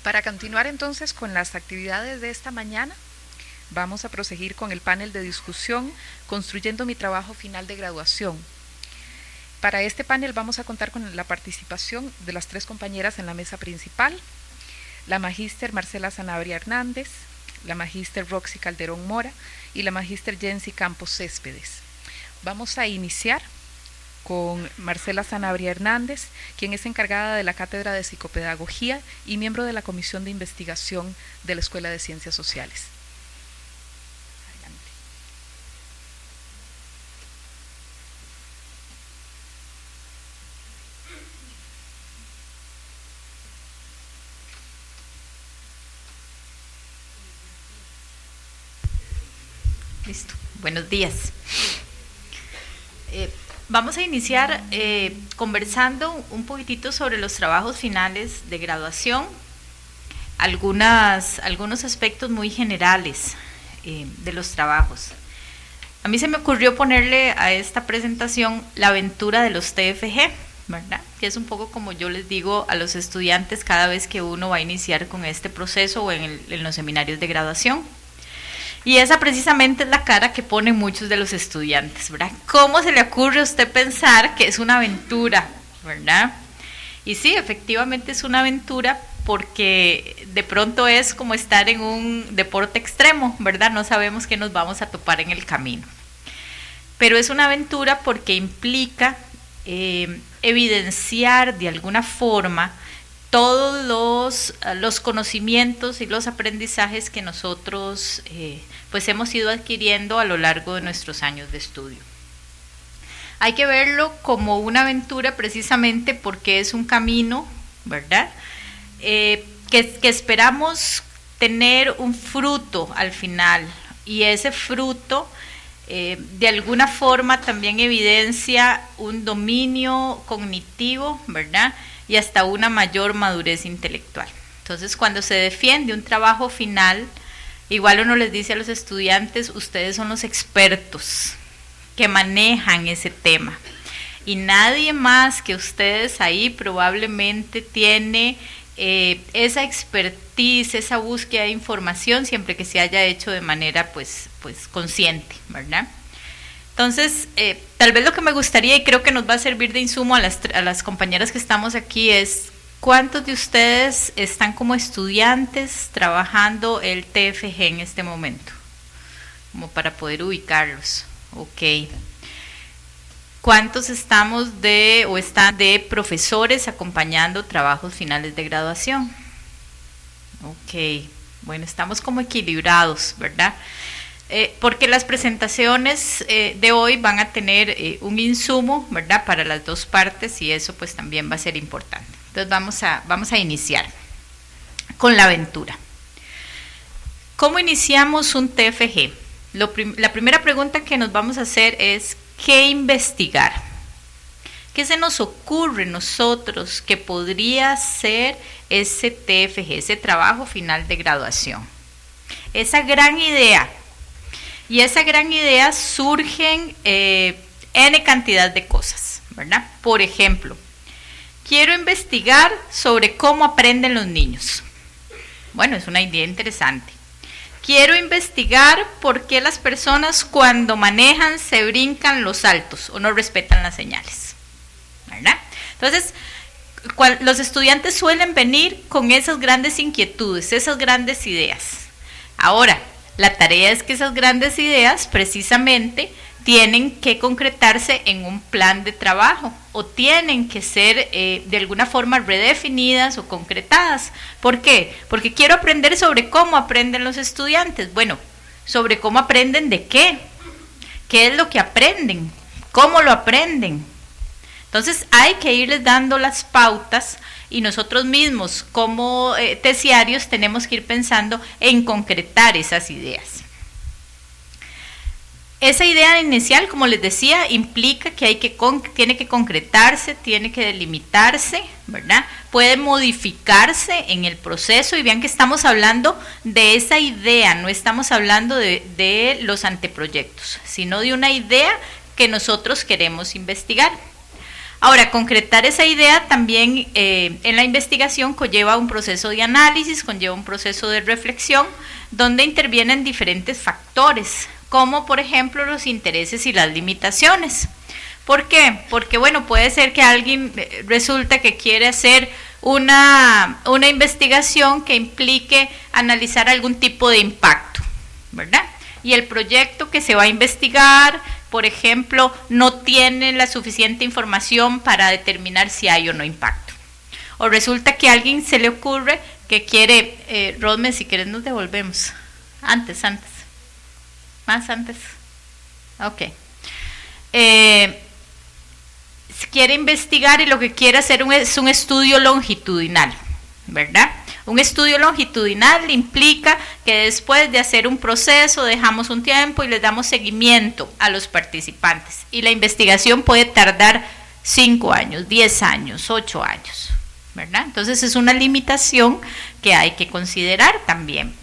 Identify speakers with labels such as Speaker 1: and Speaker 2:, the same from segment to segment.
Speaker 1: Para continuar entonces con las actividades de esta mañana, vamos a proseguir con el panel de discusión Construyendo mi trabajo final de graduación. Para este panel vamos a contar con la participación de las 3 compañeras en la mesa principal, la magíster Marcela Sanabria Hernández, la magíster Roxy Calderón Mora y la magíster Jensi Campos Céspedes. Vamos a iniciar con Marcela Sanabria Hernández, quien es encargada de la Cátedra de Psicopedagogía y miembro de la Comisión de Investigación de la Escuela de Ciencias Sociales. Adelante.
Speaker 2: Listo. Buenos días. Vamos a iniciar conversando un poquitito sobre los trabajos finales de graduación, algunos aspectos muy generales de los trabajos. A mí se me ocurrió ponerle a esta presentación la aventura de los TFG, ¿verdad? Que es un poco como yo les digo a los estudiantes cada vez que uno va a iniciar con este proceso o en los seminarios de graduación. Y esa precisamente es la cara que ponen muchos de los estudiantes, ¿verdad? ¿Cómo se le ocurre a usted pensar que es una aventura, verdad? Y sí, efectivamente es una aventura porque de pronto es como estar en un deporte extremo, ¿verdad? No sabemos qué nos vamos a topar en el camino. Pero es una aventura porque implica evidenciar de alguna forma todos los conocimientos y los aprendizajes que nosotros pues hemos ido adquiriendo a lo largo de nuestros años de estudio. Hay que verlo como una aventura precisamente porque es un camino, ¿verdad? Que esperamos tener un fruto al final, y ese fruto de alguna forma también evidencia un dominio cognitivo, ¿verdad? Y hasta una mayor madurez intelectual. Entonces, cuando se defiende un trabajo final, igual uno les dice a los estudiantes, ustedes son los expertos que manejan ese tema. Y nadie más que ustedes ahí probablemente tiene esa expertise, esa búsqueda de información, siempre que se haya hecho de manera pues consciente, ¿verdad? Entonces, tal vez lo que me gustaría, y creo que nos va a servir de insumo a las compañeras que estamos aquí, es ¿cuántos de ustedes están como estudiantes trabajando el TFG en este momento? Como para poder ubicarlos. Ok. ¿Cuántos están de profesores acompañando trabajos finales de graduación? Ok. Bueno, estamos como equilibrados, ¿verdad? Porque las presentaciones de hoy van a tener un insumo, ¿verdad?, para las dos partes, y eso pues también va a ser importante. Entonces vamos a iniciar con la aventura. ¿Cómo iniciamos un TFG? La primera pregunta que nos vamos a hacer es ¿qué investigar? ¿Qué se nos ocurre nosotros que podría ser ese TFG, ese trabajo final de graduación? Esa gran idea. Y esa gran idea surgen N cantidad de cosas, ¿verdad? Por ejemplo, quiero investigar sobre cómo aprenden los niños. Bueno, es una idea interesante. Quiero investigar por qué las personas cuando manejan se brincan los saltos o no respetan las señales, ¿verdad? Entonces, los estudiantes suelen venir con esas grandes inquietudes, esas grandes ideas. Ahora, la tarea es que esas grandes ideas precisamente tienen que concretarse en un plan de trabajo o tienen que ser de alguna forma redefinidas o concretadas. ¿Por qué? Porque quiero aprender sobre cómo aprenden los estudiantes. Bueno, sobre cómo aprenden de qué. ¿Qué es lo que aprenden? ¿Cómo lo aprenden? Entonces hay que irles dando las pautas y nosotros mismos como terciarios tenemos que ir pensando en concretar esas ideas. Esa idea inicial, como les decía, implica que tiene que concretarse, tiene que delimitarse, ¿verdad? Puede modificarse en el proceso, y vean que estamos hablando de esa idea, no estamos hablando de los anteproyectos, sino de una idea que nosotros queremos investigar. Ahora, concretar esa idea también en la investigación conlleva un proceso de análisis, conlleva un proceso de reflexión, donde intervienen diferentes factores, como por ejemplo los intereses y las limitaciones. ¿Por qué? Porque bueno, puede ser que alguien resulta que quiere hacer una investigación que implique analizar algún tipo de impacto, ¿verdad? Y el proyecto que se va a investigar, por ejemplo, no tiene la suficiente información para determinar si hay o no impacto. O resulta que a alguien se le ocurre que quiere, Rodme, si quieres nos devolvemos. Antes. Más antes. Ok. Quiere investigar y lo que quiere hacer es un estudio longitudinal, ¿verdad? Un estudio longitudinal implica que después de hacer un proceso dejamos un tiempo y les damos seguimiento a los participantes. Y la investigación puede tardar 5 años, 10 años, 8 años, ¿verdad? Entonces es una limitación que hay que considerar también.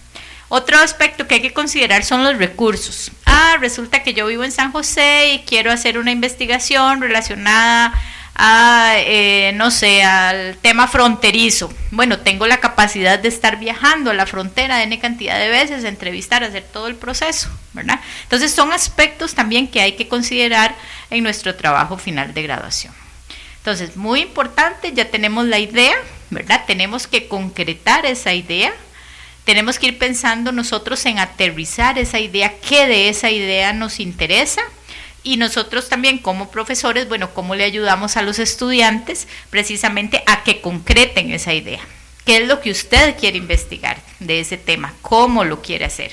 Speaker 2: Otro aspecto que hay que considerar son los recursos. Resulta que yo vivo en San José y quiero hacer una investigación relacionada a, no sé, al tema fronterizo. Bueno, tengo la capacidad de estar viajando a la frontera N cantidad de veces, entrevistar, hacer todo el proceso, ¿verdad? Entonces son aspectos también que hay que considerar en nuestro trabajo final de graduación. Entonces, muy importante, ya tenemos la idea, ¿verdad? Tenemos que concretar esa idea. Tenemos que ir pensando nosotros en aterrizar esa idea, qué de esa idea nos interesa, y nosotros también como profesores, bueno, cómo le ayudamos a los estudiantes precisamente a que concreten esa idea. ¿Qué es lo que usted quiere investigar de ese tema? ¿Cómo lo quiere hacer?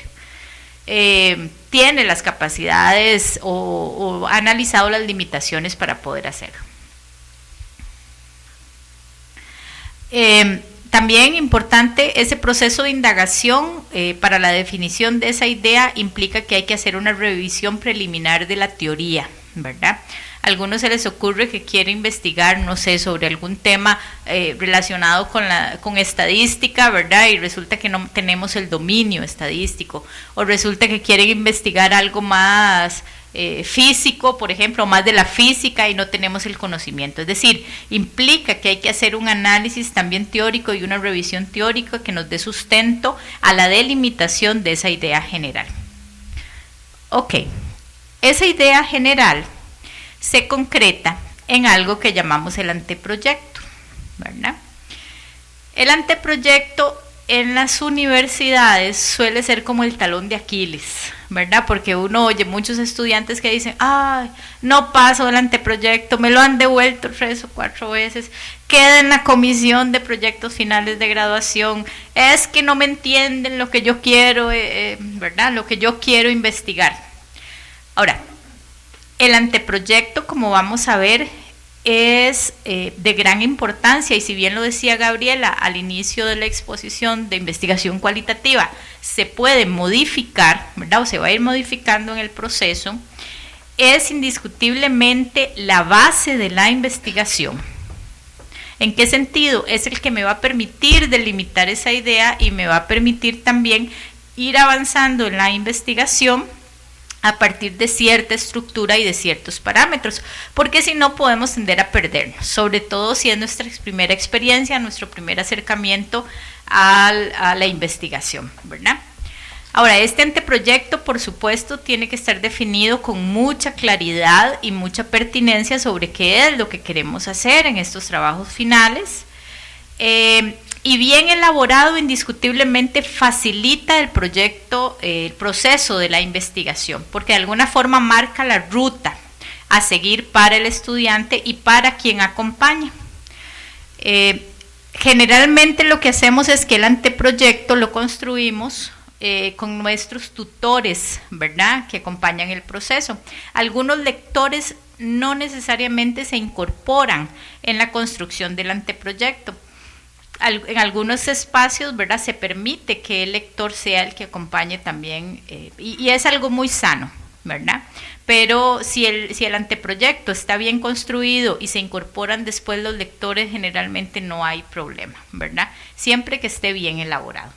Speaker 2: ¿Tiene las capacidades o ha analizado las limitaciones para poder hacerlo? También importante, ese proceso de indagación para la definición de esa idea implica que hay que hacer una revisión preliminar de la teoría, ¿verdad? A algunos se les ocurre que quieren investigar, no sé, sobre algún tema relacionado con estadística, ¿verdad? Y resulta que no tenemos el dominio estadístico, o resulta que quieren investigar algo más físico, por ejemplo, más de la física y no tenemos el conocimiento. Es decir, implica que hay que hacer un análisis también teórico y una revisión teórica que nos dé sustento a la delimitación de esa idea general. Ok, esa idea general se concreta en algo que llamamos el anteproyecto, ¿verdad? El anteproyecto en las universidades suele ser como el talón de Aquiles, ¿verdad? Porque uno oye muchos estudiantes que dicen, ay, no paso el anteproyecto, me lo han devuelto 3 o 4 veces, queda en la comisión de proyectos finales de graduación, es que no me entienden lo que yo quiero, ¿verdad? Lo que yo quiero investigar. Ahora, el anteproyecto, como vamos a ver, es de gran importancia, y si bien lo decía Gabriela al inicio de la exposición de investigación cualitativa, se puede modificar, ¿verdad? O se va a ir modificando en el proceso, es indiscutiblemente la base de la investigación. ¿En qué sentido? Es el que me va a permitir delimitar esa idea y me va a permitir también ir avanzando en la investigación a partir de cierta estructura y de ciertos parámetros, porque si no podemos tender a perdernos, sobre todo si es nuestra primera experiencia, nuestro primer acercamiento a la investigación, ¿verdad? Ahora, este anteproyecto, por supuesto, tiene que estar definido con mucha claridad y mucha pertinencia sobre qué es lo que queremos hacer en estos trabajos finales. Y bien elaborado, indiscutiblemente facilita el proyecto, el proceso de la investigación, porque de alguna forma marca la ruta a seguir para el estudiante y para quien acompaña. Generalmente lo que hacemos es que el anteproyecto lo construimos con nuestros tutores, ¿verdad?, que acompañan el proceso. Algunos lectores no necesariamente se incorporan en la construcción del anteproyecto. En algunos espacios, ¿verdad?, se permite que el lector sea el que acompañe también, y es algo muy sano, ¿verdad? Pero si el anteproyecto está bien construido y se incorporan después los lectores, generalmente no hay problema, ¿verdad? Siempre que esté bien elaborado.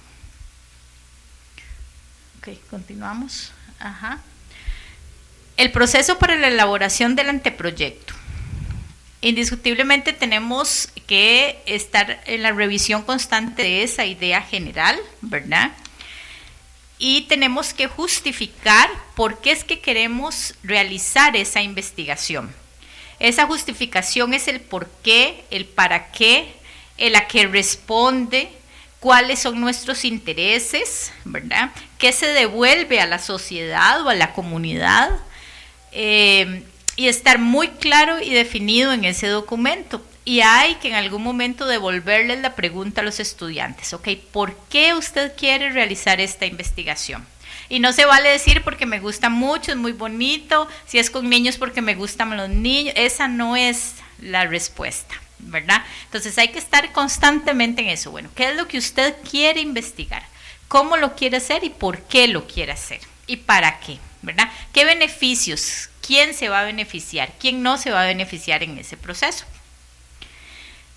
Speaker 2: Ok, continuamos. Ajá. El proceso para la elaboración del anteproyecto. Indiscutiblemente tenemos que estar en la revisión constante de esa idea general, ¿verdad? Y tenemos que justificar por qué es que queremos realizar esa investigación. Esa justificación es el por qué, el para qué, el a qué responde, cuáles son nuestros intereses, ¿verdad? ¿Qué se devuelve a la sociedad o a la comunidad? Y estar muy claro y definido en ese documento. Y hay que en algún momento devolverles la pregunta a los estudiantes, ¿ok? ¿Por qué usted quiere realizar esta investigación? Y no se vale decir porque me gusta mucho, es muy bonito, si es con niños porque me gustan los niños, esa no es la respuesta, ¿verdad? Entonces hay que estar constantemente en eso. Bueno, ¿qué es lo que usted quiere investigar? ¿Cómo lo quiere hacer y por qué lo quiere hacer? ¿Y para qué? ¿Verdad? ¿Qué beneficios? ¿Quién se va a beneficiar? ¿Quién no se va a beneficiar en ese proceso?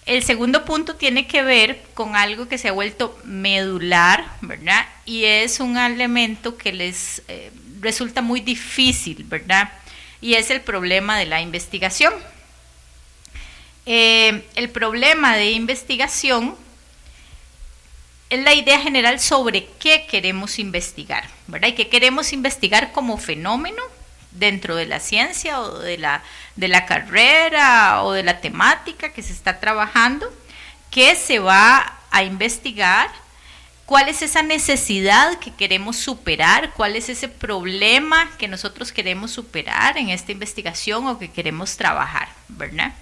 Speaker 2: El segundo punto tiene que ver con algo que se ha vuelto medular, ¿verdad? Y es un elemento que les resulta muy difícil, ¿verdad? Y es el problema de la investigación. El problema de investigación es la idea general sobre qué queremos investigar, ¿verdad? Y qué queremos investigar como fenómeno dentro de la ciencia o de la carrera o de la temática que se está trabajando, qué se va a investigar, cuál es esa necesidad que queremos superar, cuál es ese problema que nosotros queremos superar en esta investigación o que queremos trabajar, ¿verdad?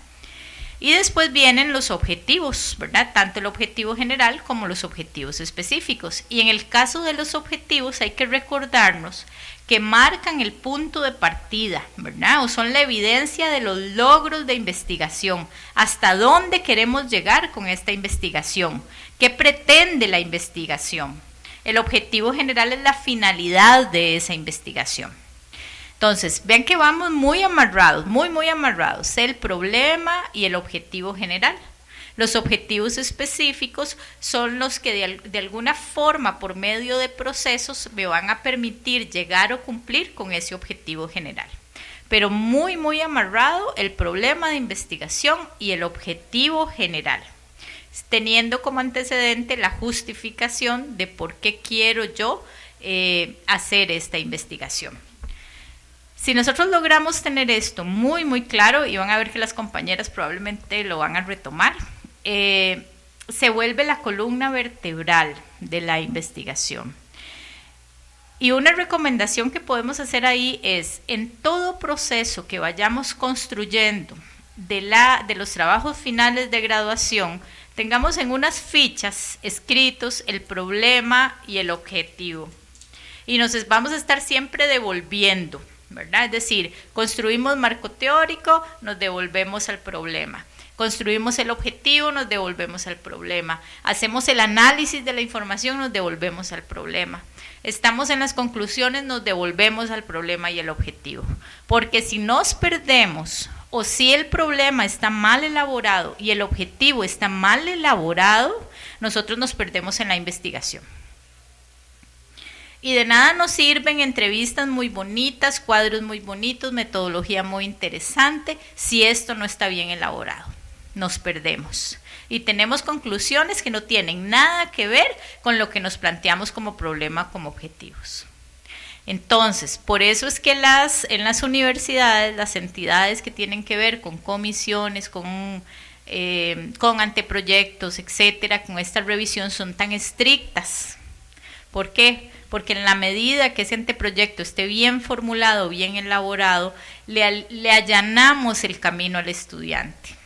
Speaker 2: Y después vienen los objetivos, ¿verdad? Tanto el objetivo general como los objetivos específicos. Y en el caso de los objetivos hay que recordarnos que marcan el punto de partida, ¿verdad? O son la evidencia de los logros de investigación. ¿Hasta dónde queremos llegar con esta investigación? ¿Qué pretende la investigación? El objetivo general es la finalidad de esa investigación. Entonces, vean que vamos muy amarrados, muy amarrados, el problema y el objetivo general. Los objetivos específicos son los que de alguna forma, por medio de procesos, me van a permitir llegar o cumplir con ese objetivo general. Pero muy amarrado el problema de investigación y el objetivo general, teniendo como antecedente la justificación de por qué quiero yo hacer esta investigación. Si nosotros logramos tener esto muy claro, y van a ver que las compañeras probablemente lo van a retomar, se vuelve la columna vertebral de la investigación. Y una recomendación que podemos hacer ahí es, en todo proceso que vayamos construyendo de los trabajos finales de graduación, tengamos en unas fichas escritos el problema y el objetivo. Y nos vamos a estar siempre devolviendo, ¿verdad? Es decir, construimos marco teórico, nos devolvemos al problema. Construimos el objetivo, nos devolvemos al problema. Hacemos el análisis de la información, nos devolvemos al problema. Estamos en las conclusiones, nos devolvemos al problema y el objetivo. Porque si nos perdemos o si el problema está mal elaborado y el objetivo está mal elaborado, nosotros nos perdemos en la investigación. Y de nada nos sirven entrevistas muy bonitas, cuadros muy bonitos, metodología muy interesante, si esto no está bien elaborado. Nos perdemos. Y tenemos conclusiones que no tienen nada que ver con lo que nos planteamos como problema, como objetivos. Entonces, por eso es que en las universidades, las entidades que tienen que ver con comisiones, con anteproyectos, etcétera, con esta revisión son tan estrictas. ¿Por qué? Porque en la medida que ese anteproyecto esté bien formulado, bien elaborado, le allanamos el camino al estudiante.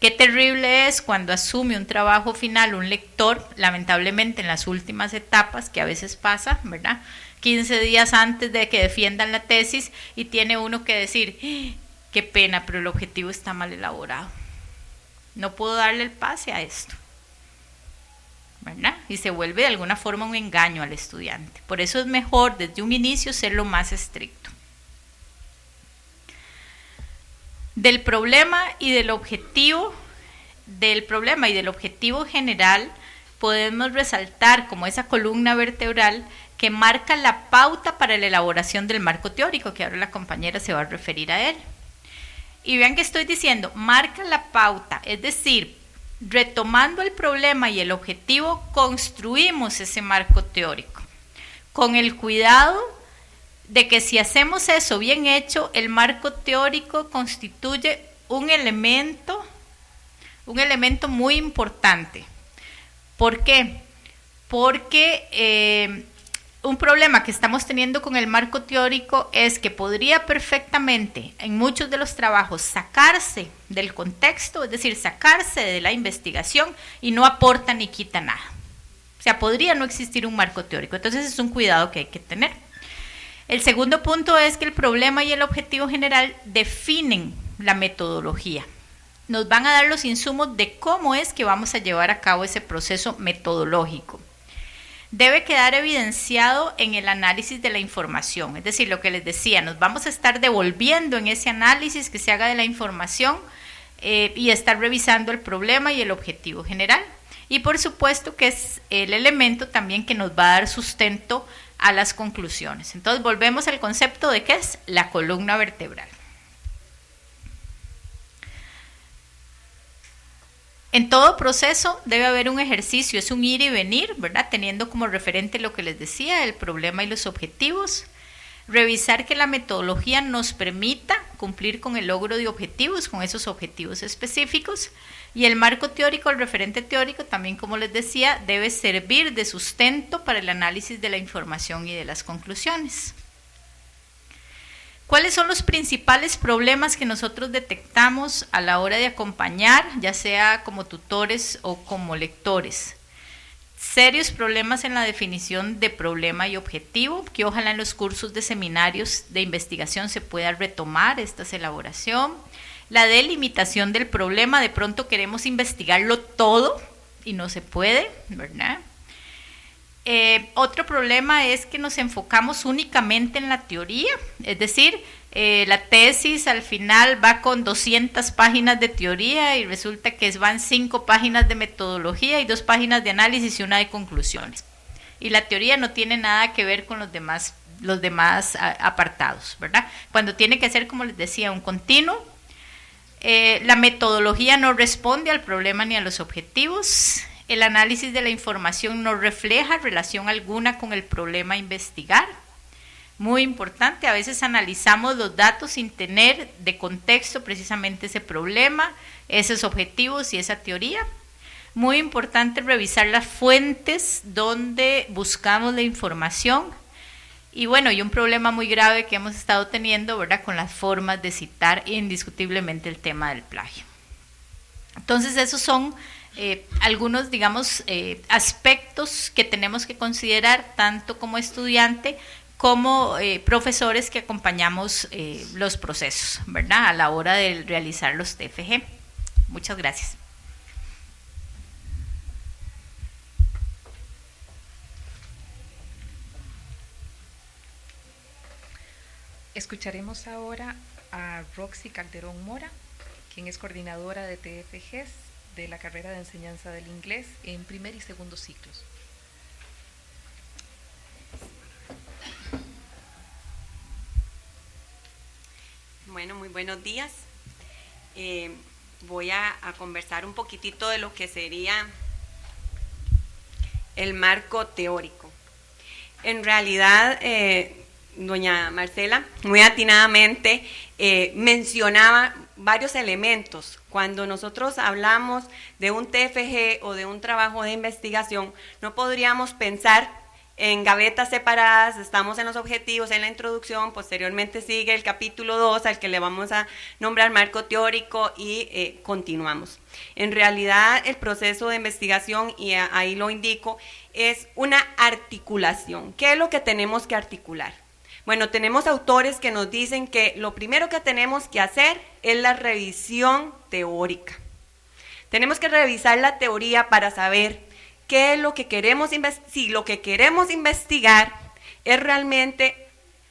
Speaker 2: Qué terrible es cuando asume un trabajo final un lector, lamentablemente en las últimas etapas, que a veces pasa, ¿verdad? 15 días antes de que defiendan la tesis y tiene uno que decir, qué pena, pero el objetivo está mal elaborado. No puedo darle el pase a esto, ¿verdad? Y se vuelve de alguna forma un engaño al estudiante. Por eso es mejor desde un inicio ser lo más estricto. Del problema y del objetivo general podemos resaltar como esa columna vertebral que marca la pauta para la elaboración del marco teórico, que ahora la compañera se va a referir a él. Y vean que estoy diciendo, marca la pauta, es decir, retomando el problema y el objetivo, construimos ese marco teórico, con el cuidado de que si hacemos eso bien hecho, el marco teórico constituye un elemento muy importante. ¿Por qué? Porque un problema que estamos teniendo con el marco teórico es que podría perfectamente en muchos de los trabajos sacarse del contexto, es decir, sacarse de la investigación y no aporta ni quita nada. O sea, podría no existir un marco teórico. Entonces es un cuidado que hay que tener. El segundo punto es que el problema y el objetivo general definen la metodología. Nos van a dar los insumos de cómo es que vamos a llevar a cabo ese proceso metodológico. Debe quedar evidenciado en el análisis de la información, es decir, lo que les decía, nos vamos a estar devolviendo en ese análisis que se haga de la información y estar revisando el problema y el objetivo general. Y por supuesto que es el elemento también que nos va a dar sustento a las conclusiones. Entonces volvemos al concepto de qué es la columna vertebral. En todo proceso debe haber un ejercicio, es un ir y venir, ¿verdad? Teniendo como referente lo que les decía, el problema y los objetivos. Revisar que la metodología nos permita cumplir con el logro de objetivos, con esos objetivos específicos. Y el marco teórico, el referente teórico, también como les decía, debe servir de sustento para el análisis de la información y de las conclusiones. ¿Cuáles son los principales problemas que nosotros detectamos a la hora de acompañar, ya sea como tutores o como lectores? Serios problemas en la definición de problema y objetivo, que ojalá en los cursos de seminarios de investigación se pueda retomar esta elaboración. La delimitación del problema, de pronto queremos investigarlo todo y no se puede, ¿verdad? Otro problema es que nos enfocamos únicamente en la teoría, es decir, la tesis al final va con 200 páginas de teoría y resulta que van 5 páginas de metodología y 2 páginas de análisis y 1 de conclusiones. Y la teoría no tiene nada que ver con los demás apartados, ¿verdad? Cuando tiene que ser, como les decía, un continuo. La metodología no responde al problema ni a los objetivos. El análisis de la información no refleja relación alguna con el problema a investigar. Muy importante, a veces analizamos los datos sin tener de contexto precisamente ese problema, esos objetivos y esa teoría. Muy importante revisar las fuentes donde buscamos la información. Y bueno, y un problema muy grave que hemos estado teniendo, ¿verdad?, con las formas de citar indiscutiblemente el tema del plagio. Entonces, esos son algunos, digamos, aspectos que tenemos que considerar tanto como estudiante como profesores que acompañamos los procesos, ¿verdad?, a la hora de realizar los TFG. Muchas gracias.
Speaker 1: Escucharemos ahora a Roxy Calderón Mora, quien es coordinadora de TFGs de la carrera de enseñanza del inglés en primer y segundo ciclos.
Speaker 3: Bueno, muy buenos días. Voy a conversar un poquitito de lo que sería el marco teórico. En realidad, doña Marcela muy atinadamente mencionaba varios elementos. Cuando nosotros hablamos de un TFG o de un trabajo de investigación, no podríamos pensar en gavetas separadas. Estamos en los objetivos, en la introducción, posteriormente sigue el capítulo 2 al que le vamos a nombrar marco teórico y continuamos. En realidad el proceso de investigación, y ahí lo indico, es una articulación. ¿Qué es lo que tenemos que articular? Bueno, tenemos autores que nos dicen que lo primero que tenemos que hacer es la revisión teórica. Tenemos que revisar la teoría para saber qué es lo que queremos investigar, si lo que queremos investigar es realmente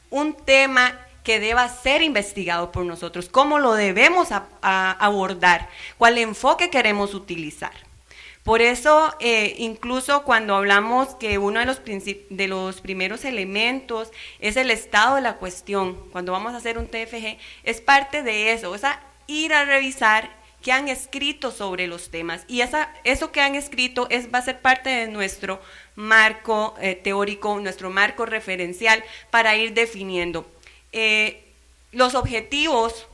Speaker 3: un tema que deba ser investigado por nosotros, cómo lo debemos abordar, cuál enfoque queremos utilizar. Por eso, incluso cuando hablamos que uno de los primeros elementos es el estado de la cuestión, cuando vamos a hacer un TFG, es parte de eso, esa ir a revisar qué han escrito sobre los temas. Y eso que han escrito va a ser parte de nuestro marco teórico, nuestro marco referencial para ir definiendo. Los objetivos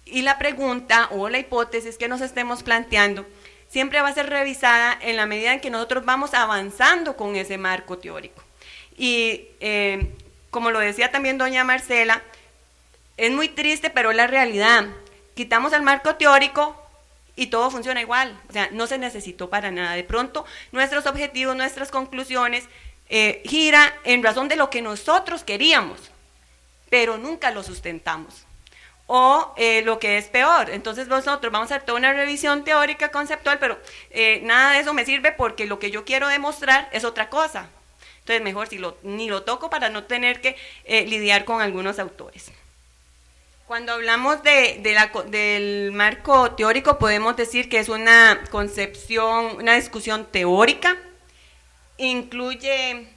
Speaker 3: y la pregunta o la hipótesis que nos estemos planteando siempre va a ser revisada en la medida en que nosotros vamos avanzando con ese marco teórico. Y como lo decía también doña Marcela, es muy triste, pero es la realidad. Quitamos el marco teórico y todo funciona igual, o sea, no se necesitó para nada. De pronto, nuestros objetivos, nuestras conclusiones, gira en razón de lo que nosotros queríamos, pero nunca lo sustentamos. O lo que es peor, entonces nosotros vamos a hacer toda una revisión teórica conceptual, pero nada de eso me sirve porque lo que yo quiero demostrar es otra cosa. Entonces mejor ni lo toco para no tener que lidiar con algunos autores. Cuando hablamos del marco teórico, podemos decir que es una concepción, una discusión teórica, incluye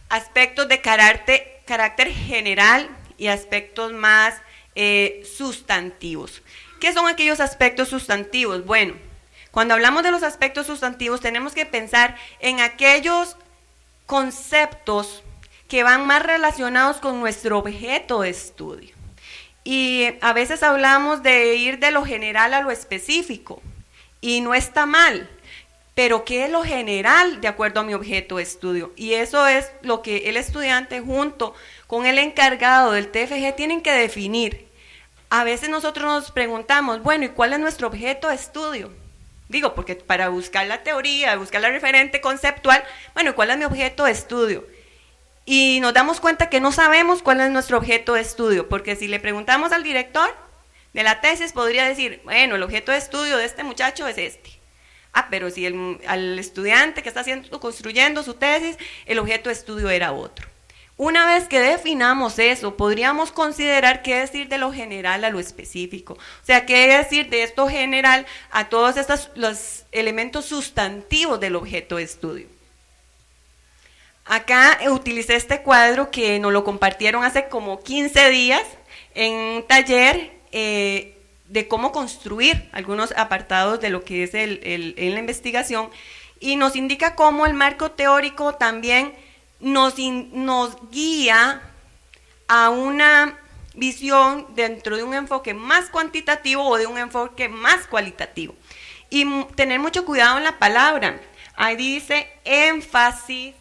Speaker 3: aspectos de carácter general y aspectos más sustantivos. ¿Qué son aquellos aspectos sustantivos? Bueno, cuando hablamos de los aspectos sustantivos, tenemos que pensar en aquellos conceptos que van más relacionados con nuestro objeto de estudio. Y a veces hablamos de ir de lo general a lo específico, y no está mal, pero ¿qué es lo general de acuerdo a mi objeto de estudio? Y eso es lo que el estudiante junto con el encargado del TFG tienen que definir. A veces nosotros nos preguntamos, bueno, ¿y cuál es nuestro objeto de estudio? Digo, porque para buscar la teoría, buscar la referente conceptual, bueno, ¿y cuál es mi objeto de estudio? Y nos damos cuenta que no sabemos cuál es nuestro objeto de estudio, porque si le preguntamos al director de la tesis, podría decir, bueno, el objeto de estudio de este muchacho es este. Pero si al estudiante que está construyendo su tesis, el objeto de estudio era otro. Una vez que definamos eso, podríamos considerar qué decir de lo general a lo específico. O sea, qué decir de esto general a todos los elementos sustantivos del objeto de estudio. Acá utilicé este cuadro que nos lo compartieron hace como 15 días en un taller de cómo construir algunos apartados de lo que es la investigación, y nos indica cómo el marco teórico también nos guía a una visión dentro de un enfoque más cuantitativo o de un enfoque más cualitativo. Y tener mucho cuidado en la palabra. Ahí dice énfasis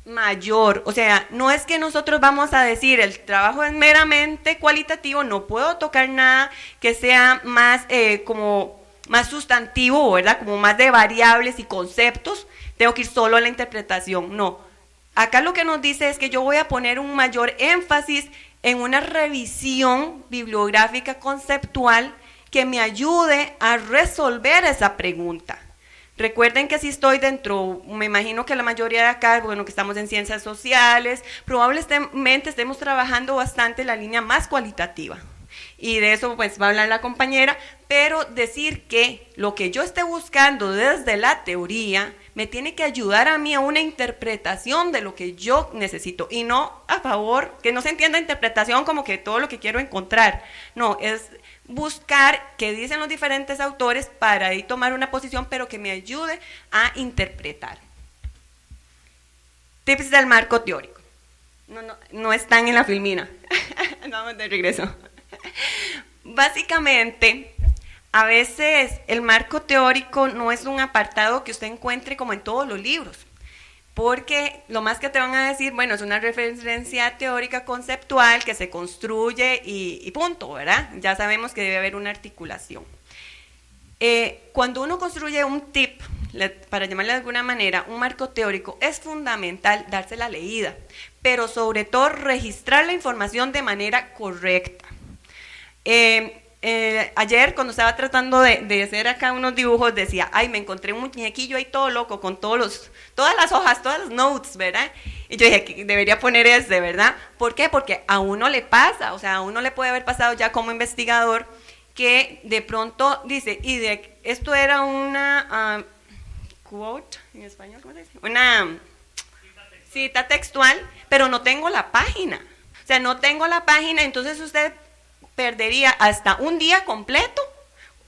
Speaker 3: mayor, o sea, no es que nosotros vamos a decir el trabajo es meramente cualitativo, no puedo tocar nada que sea más como más sustantivo, ¿verdad? Como más de variables y conceptos, tengo que ir solo a la interpretación, no. Acá lo que nos dice es que yo voy a poner un mayor énfasis en una revisión bibliográfica conceptual que me ayude a resolver esa pregunta. Recuerden que si estoy dentro, me imagino que la mayoría de acá, bueno, que estamos en ciencias sociales, probablemente estemos trabajando bastante la línea más cualitativa. Y de eso pues va a hablar la compañera, pero decir que lo que yo esté buscando desde la teoría me tiene que ayudar a mí a una interpretación de lo que yo necesito, y no a favor, que no se entienda interpretación como que todo lo que quiero encontrar, no, es buscar qué dicen los diferentes autores para ahí tomar una posición, pero que me ayude a interpretar. Tips del marco teórico. No están en la filmina. Vamos de regreso. Básicamente, a veces el marco teórico no es un apartado que usted encuentre como en todos los libros, porque lo más que te van a decir, bueno, es una referencia teórica conceptual que se construye y punto, ¿verdad? Ya sabemos que debe haber una articulación. Cuando uno construye un tip, para llamarle de alguna manera, un marco teórico, es fundamental darse la leída, pero sobre todo registrar la información de manera correcta. Ayer cuando estaba tratando de hacer acá unos dibujos decía, ay, me encontré un muñequillo ahí todo loco con todas las hojas, todas las notes, ¿verdad? Y yo dije que debería poner ese, ¿verdad? ¿Por qué? Porque a uno le pasa, o sea, a uno le puede haber pasado ya como investigador que de pronto dice, esto era una quote, en español, ¿cómo se dice? Una cita textual, pero no tengo la página. O sea, no tengo la página, entonces usted perdería hasta un día completo.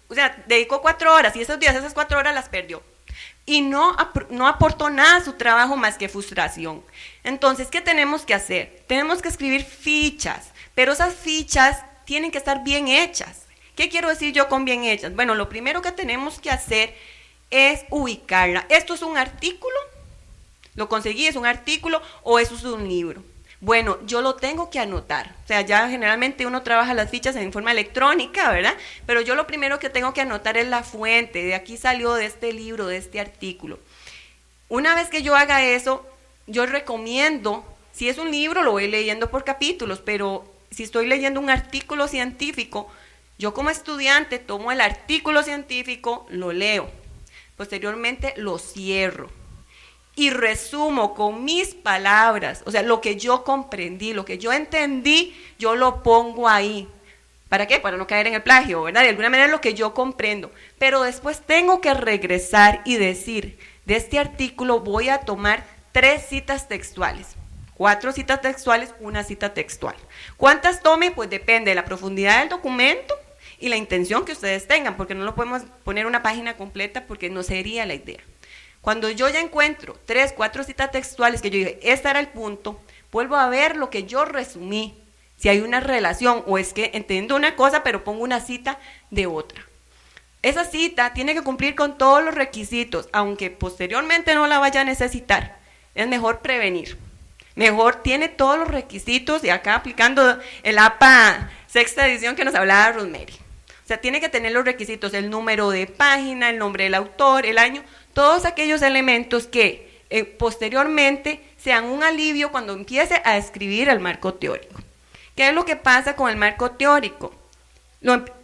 Speaker 3: O sea, dedicó 4 horas y esas 4 horas las perdió. Y no aportó nada a su trabajo más que frustración. Entonces, ¿qué tenemos que hacer? Tenemos que escribir fichas, pero esas fichas tienen que estar bien hechas. ¿Qué quiero decir yo con bien hechas? Bueno, lo primero que tenemos que hacer es ubicarla. ¿Esto es un artículo? ¿Lo conseguí? ¿Es un artículo o eso es un libro? Bueno, yo lo tengo que anotar. O sea, ya generalmente uno trabaja las fichas en forma electrónica, ¿verdad? Pero yo lo primero que tengo que anotar es la fuente. De aquí salió, de este libro, de este artículo. Una vez que yo haga eso, yo recomiendo, si es un libro lo voy leyendo por capítulos, pero si estoy leyendo un artículo científico, yo como estudiante tomo el artículo científico, lo leo. Posteriormente lo cierro. Y resumo con mis palabras, o sea, lo que yo comprendí, lo que yo entendí, yo lo pongo ahí. ¿Para qué? Para no caer en el plagio, ¿verdad? De alguna manera lo que yo comprendo. Pero después tengo que regresar y decir, de este artículo voy a tomar 3 citas textuales. 4 citas textuales, 1 cita textual. ¿Cuántas tome? Pues depende de la profundidad del documento y la intención que ustedes tengan, porque no lo podemos poner una página completa porque no sería la idea. Cuando yo ya encuentro 3, 4 citas textuales que yo dije, este era el punto, vuelvo a ver lo que yo resumí, si hay una relación o es que entiendo una cosa pero pongo una cita de otra. Esa cita tiene que cumplir con todos los requisitos, aunque posteriormente no la vaya a necesitar, es mejor prevenir. Mejor tiene todos los requisitos y acá aplicando el APA 6ª edición que nos hablaba Rosemary. O sea, tiene que tener los requisitos, el número de página, el nombre del autor, el año, todos aquellos elementos que posteriormente sean un alivio cuando empiece a escribir el marco teórico. ¿Qué es lo que pasa con el marco teórico?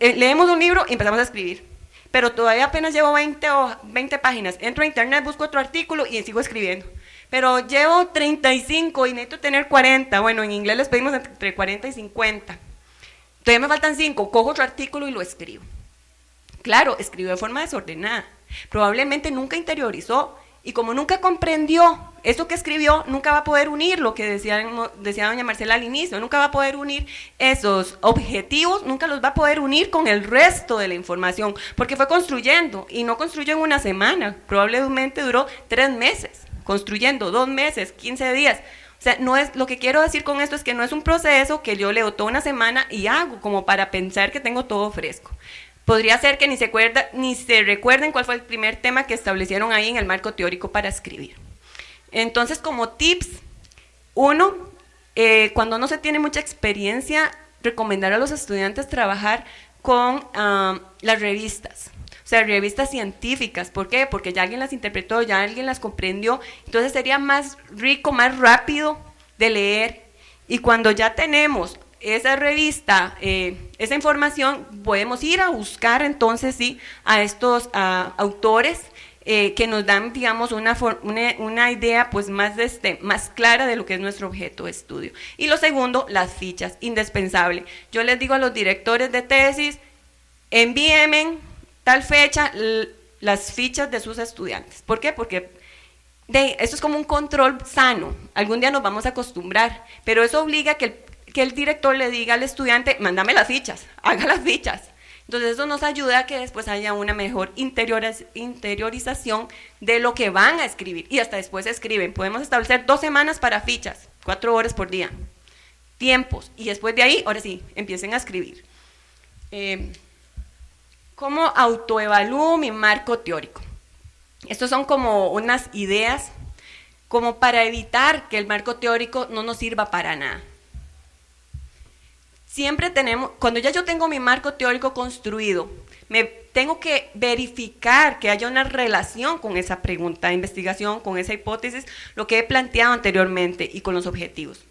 Speaker 3: Leemos un libro y empezamos a escribir, pero todavía apenas llevo 20 páginas, entro a internet, busco otro artículo y sigo escribiendo. Pero llevo 35 y necesito tener 40, bueno, en inglés les pedimos entre 40 y 50. Todavía me faltan 5, cojo otro artículo y lo escribo. Claro, escribió de forma desordenada. Probablemente nunca interiorizó y como nunca comprendió eso que escribió, nunca va a poder unir lo que decía doña Marcela al inicio, nunca va a poder unir esos objetivos, nunca los va a poder unir con el resto de la información, porque fue construyendo y no construyó en una semana, probablemente duró 3 meses, construyendo 2 meses, 15 días. O sea, no es, lo que quiero decir con esto es que no es un proceso que yo leo toda una semana y hago como para pensar que tengo todo fresco. Podría ser que ni se recuerden cuál fue el primer tema que establecieron ahí en el marco teórico para escribir. Entonces, como tips, cuando no se tiene mucha experiencia, recomendar a los estudiantes trabajar con las revistas. O sea, revistas científicas. ¿Por qué? Porque ya alguien las interpretó, ya alguien las comprendió. Entonces sería más rico, más rápido de leer. Y cuando ya tenemos esa revista, esa información, podemos ir a buscar entonces sí a estos autores que nos dan, digamos, una idea pues más clara de lo que es nuestro objeto de estudio. Y lo segundo, las fichas, indispensable. Yo les digo a los directores de tesis, envíenme tal fecha las fichas de sus estudiantes. ¿Por qué? Porque esto es como un control sano. Algún día nos vamos a acostumbrar, pero eso obliga que el director le diga al estudiante, mándame las fichas, haga las fichas. Entonces eso nos ayuda a que después haya una mejor interiorización de lo que van a escribir y hasta después escriben. Podemos establecer 2 semanas para fichas, 4 horas por día, tiempos, y después de ahí, ahora sí, empiecen a escribir. ¿Cómo autoevalúo mi marco teórico? Estos son como unas ideas como para evitar que el marco teórico no nos sirva para nada. Siempre cuando ya yo tengo mi marco teórico construido, me tengo que verificar que haya una relación con esa pregunta de investigación, con esa hipótesis, lo que he planteado anteriormente y con los objetivos.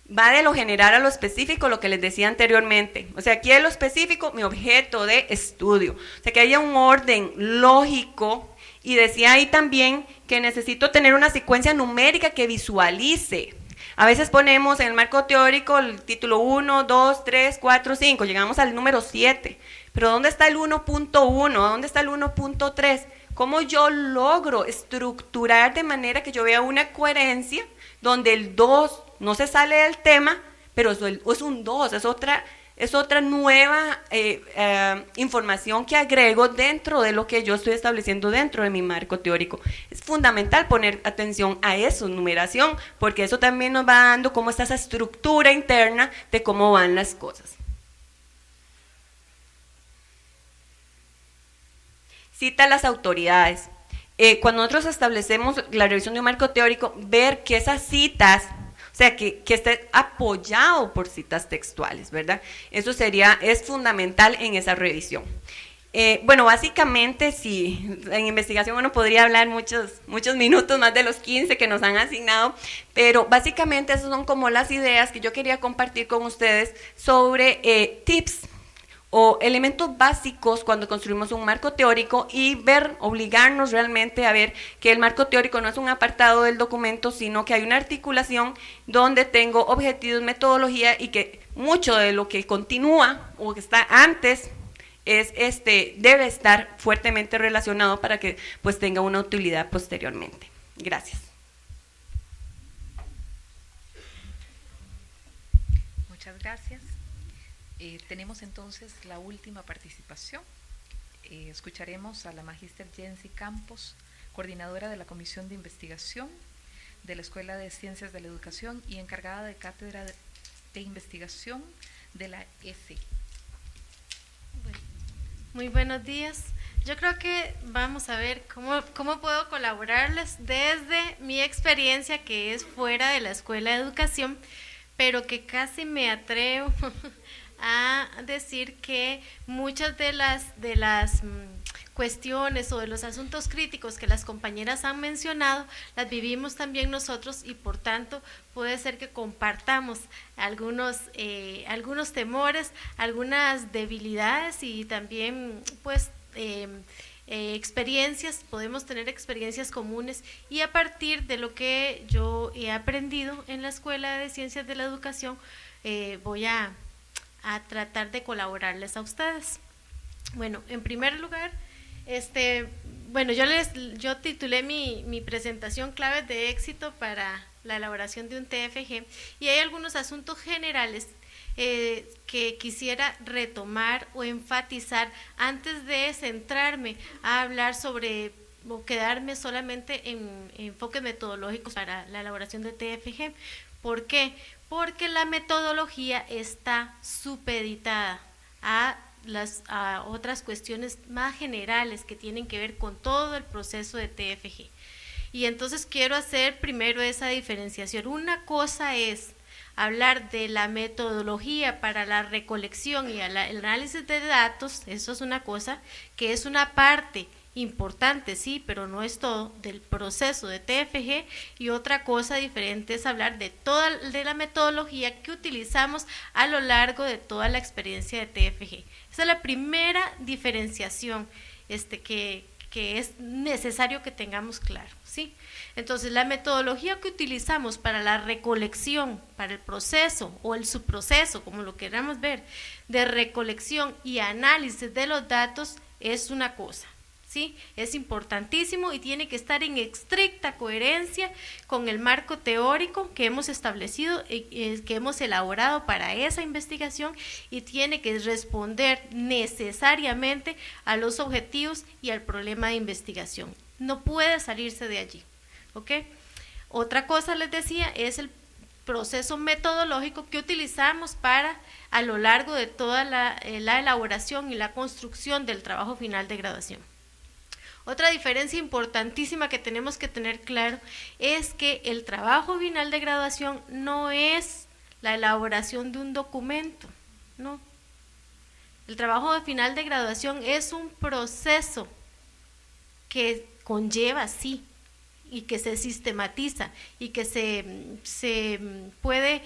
Speaker 3: Va de lo general a lo específico, lo que les decía anteriormente. O sea, aquí es lo específico, mi objeto de estudio. O sea, que haya un orden lógico, y decía ahí también que necesito tener una secuencia numérica que visualice. A veces ponemos en el marco teórico el título 1, 2, 3, 4, 5, llegamos al número 7, pero ¿dónde está el 1.1? ¿Dónde está el 1.3? ¿Cómo yo logro estructurar de manera que yo vea una coherencia donde el 2 no se sale del tema, pero eso es un 2, es otra nueva información que agrego dentro de lo que yo estoy estableciendo dentro de mi marco teórico. Es fundamental poner atención a eso, numeración, porque eso también nos va dando cómo está esa estructura interna de cómo van las cosas. Cita a las autoridades. Cuando nosotros establecemos la revisión de un marco teórico, ver que esas citas, o sea, que esté apoyado por citas textuales, ¿verdad? Eso es fundamental en esa revisión. Bueno, básicamente, sí, en investigación uno podría hablar muchos minutos, más de los 15 que nos han asignado, pero básicamente esas son como las ideas que yo quería compartir con ustedes sobre tips o elementos básicos cuando construimos un marco teórico y obligarnos realmente a ver que el marco teórico no es un apartado del documento, sino que hay una articulación donde tengo objetivos, metodología y que mucho de lo que continúa o que está antes debe estar fuertemente relacionado para que pues tenga una utilidad posteriormente. Gracias.
Speaker 1: Muchas gracias. Tenemos entonces la última participación. Escucharemos a la magíster Jensi Campos, coordinadora de la Comisión de Investigación de la Escuela de Ciencias de la Educación y encargada de Cátedra de Investigación de la ESE.
Speaker 4: Bueno, muy buenos días. Yo creo que vamos a ver cómo puedo colaborarles desde mi experiencia, que es fuera de la Escuela de Educación, pero que casi me atrevo a decir que muchas de las cuestiones o de los asuntos críticos que las compañeras han mencionado, las vivimos también nosotros y por tanto puede ser que compartamos algunos temores, algunas debilidades y también pues experiencias, podemos tener experiencias comunes y a partir de lo que yo he aprendido en la Escuela de Ciencias de la Educación voy a tratar de colaborarles a ustedes. Bueno, en primer lugar, bueno, yo titulé mi presentación Claves de éxito para la elaboración de un TFG y hay algunos asuntos generales que quisiera retomar o enfatizar antes de centrarme a hablar sobre o quedarme solamente en enfoques metodológicos para la elaboración de TFG. ¿Por qué? Porque la metodología está supeditada a otras cuestiones más generales que tienen que ver con todo el proceso de TFG. Y entonces quiero hacer primero esa diferenciación. Una cosa es hablar de la metodología para la recolección y el análisis de datos, eso es una cosa que es una parte importante, sí, pero no es todo, del proceso de TFG, y otra cosa diferente es hablar de la metodología que utilizamos a lo largo de toda la experiencia de TFG. Esa es la primera diferenciación que es necesario que tengamos claro, ¿sí? Entonces, la metodología que utilizamos para la recolección, para el proceso o el subproceso, como lo queramos ver, de recolección y análisis de los datos es una cosa, ¿sí? Es importantísimo y tiene que estar en estricta coherencia con el marco teórico que hemos establecido, que hemos elaborado para esa investigación y tiene que responder necesariamente a los objetivos y al problema de investigación. No puede salirse de allí, ¿ok? Otra cosa les decía es el proceso metodológico que utilizamos a lo largo de toda la elaboración y la construcción del trabajo final de graduación. Otra diferencia importantísima que tenemos que tener claro es que el trabajo final de graduación no es la elaboración de un documento, no. El trabajo final de graduación es un proceso que conlleva, sí, y que se sistematiza y que se puede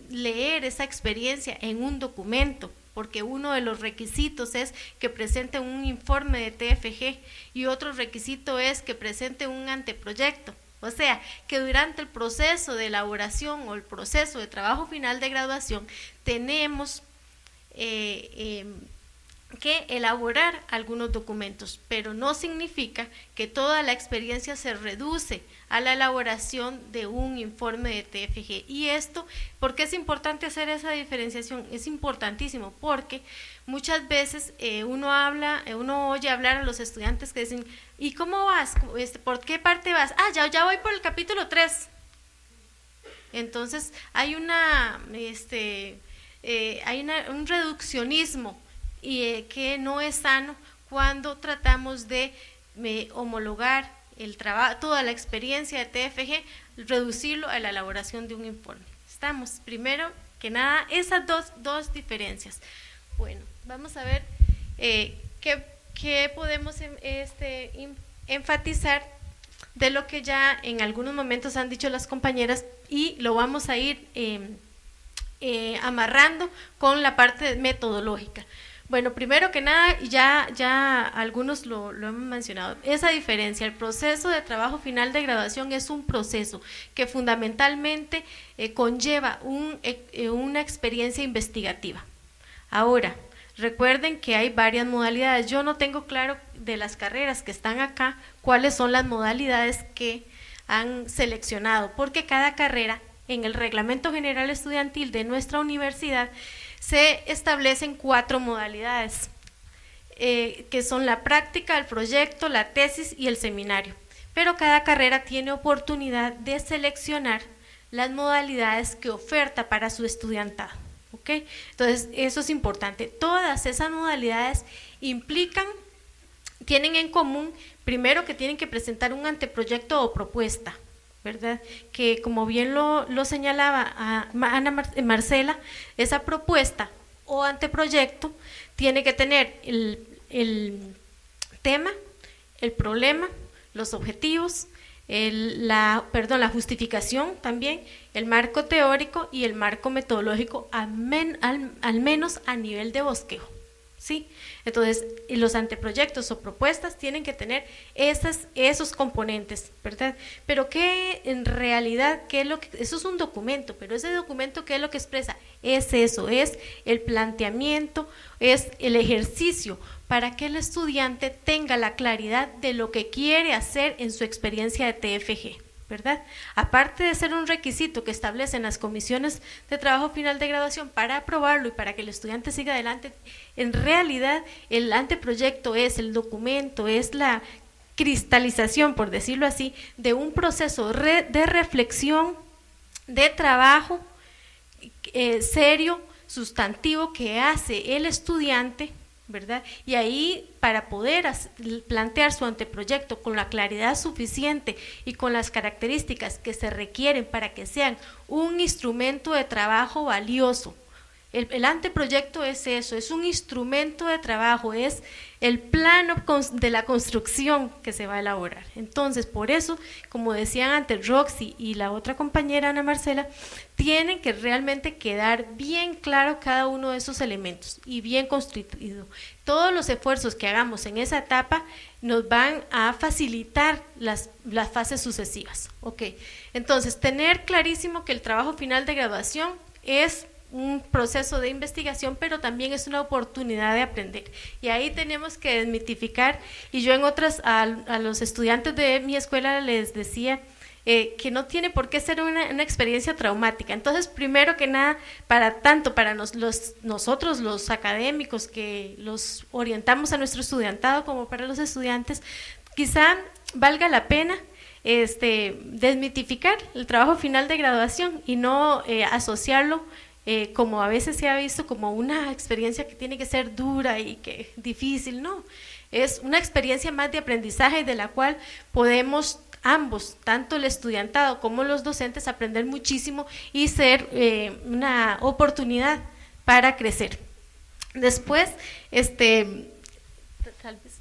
Speaker 4: leer esa experiencia en un documento, porque uno de los requisitos es que presente un informe de TFG y otro requisito es que presente un anteproyecto. O sea, que durante el proceso de elaboración o el proceso de trabajo final de graduación tenemos que elaborar algunos documentos, pero no significa que toda la experiencia se reduce a la elaboración de un informe de TFG. Y esto, ¿por qué es importante hacer esa diferenciación? Es importantísimo porque muchas veces uno oye hablar a los estudiantes que dicen, ¿y cómo vas? ¿Por qué parte vas? Ah, ya voy por el capítulo 3. Entonces hay un reduccionismo que no es sano cuando tratamos de homologar el trabajo, toda la experiencia de TFG, reducirlo a la elaboración de un informe. Estamos, primero que nada, esas dos diferencias. Bueno, vamos a ver qué podemos enfatizar de lo que ya en algunos momentos han dicho las compañeras, y lo vamos a ir amarrando con la parte metodológica. Bueno, primero que nada, ya algunos lo hemos mencionado, esa diferencia, el proceso de trabajo final de graduación es un proceso que fundamentalmente conlleva una experiencia investigativa. Ahora, recuerden que hay varias modalidades. Yo no tengo claro de las carreras que están acá cuáles son las modalidades que han seleccionado, porque cada carrera en el Reglamento General Estudiantil de nuestra universidad se establecen 4 modalidades, que son la práctica, el proyecto, la tesis y el seminario. Pero cada carrera tiene oportunidad de seleccionar las modalidades que oferta para su estudiantado. ¿Okay? Entonces, eso es importante. Todas esas modalidades tienen en común, primero, que tienen que presentar un anteproyecto o propuesta, ¿verdad? Que como bien lo señalaba Ana Marcela, esa propuesta o anteproyecto tiene que tener el tema, el problema, los objetivos, la justificación también, el marco teórico y el marco metodológico, al menos a nivel de bosquejo, ¿sí? Entonces, los anteproyectos o propuestas tienen que tener esos componentes, ¿verdad? Pero ¿qué en realidad, eso es un documento, pero ese documento, ¿qué es lo que expresa? Es eso, es el planteamiento, es el ejercicio para que el estudiante tenga la claridad de lo que quiere hacer en su experiencia de TFG, ¿verdad? Aparte de ser un requisito que establecen las comisiones de trabajo final de graduación para aprobarlo y para que el estudiante siga adelante, en realidad el anteproyecto es el documento, es la cristalización, por decirlo así, de un proceso de reflexión, de trabajo serio, sustantivo, que hace el estudiante, ¿verdad? Y ahí, para poder plantear su anteproyecto con la claridad suficiente y con las características que se requieren para que sean un instrumento de trabajo valioso. El anteproyecto es eso, es un instrumento de trabajo, es el plano de la construcción que se va a elaborar. Entonces, por eso, como decían antes Roxy y la otra compañera Ana Marcela, tienen que realmente quedar bien claro cada uno de esos elementos y bien constituido. Todos los esfuerzos que hagamos en esa etapa nos van a facilitar las fases sucesivas. Okay. Entonces, tener clarísimo que el trabajo final de graduación es un proceso de investigación, pero también es una oportunidad de aprender. Y ahí tenemos que desmitificar, y yo en otras, a los estudiantes de mi escuela les decía que no tiene por qué ser una experiencia traumática. Entonces, primero que nada, para nosotros los académicos que los orientamos a nuestro estudiantado, como para los estudiantes, quizá valga la pena desmitificar el trabajo final de graduación y no asociarlo como a veces se ha visto como una experiencia que tiene que ser dura y que difícil. No, es una experiencia más de aprendizaje de la cual podemos ambos, tanto el estudiantado como los docentes, aprender muchísimo y ser una oportunidad para crecer. Después, tal vez,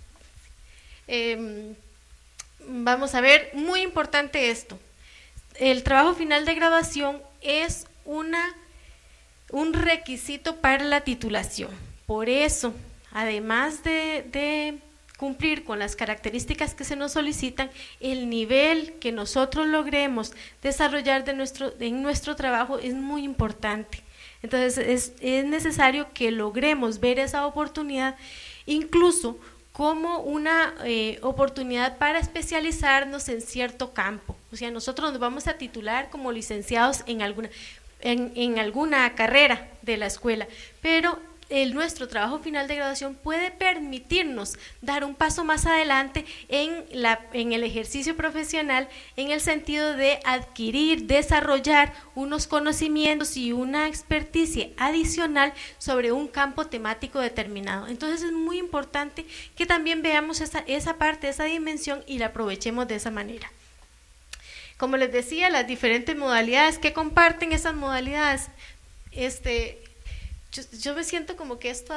Speaker 4: vamos a ver, muy importante esto, el trabajo final de graduación es un requisito para la titulación. Por eso, además de cumplir con las características que se nos solicitan, el nivel que nosotros logremos desarrollar en nuestro trabajo es muy importante. Entonces es necesario que logremos ver esa oportunidad, incluso como una oportunidad para especializarnos en cierto campo. O sea, nosotros nos vamos a titular como licenciados en alguna carrera de la escuela, pero nuestro trabajo final de graduación puede permitirnos dar un paso más adelante en el ejercicio profesional, en el sentido de adquirir, desarrollar unos conocimientos y una experticia adicional sobre un campo temático determinado. Entonces es muy importante que también veamos esa parte, esa dimensión, y la aprovechemos de esa manera. Como les decía, las diferentes modalidades que comparten esas modalidades, yo me siento como que esto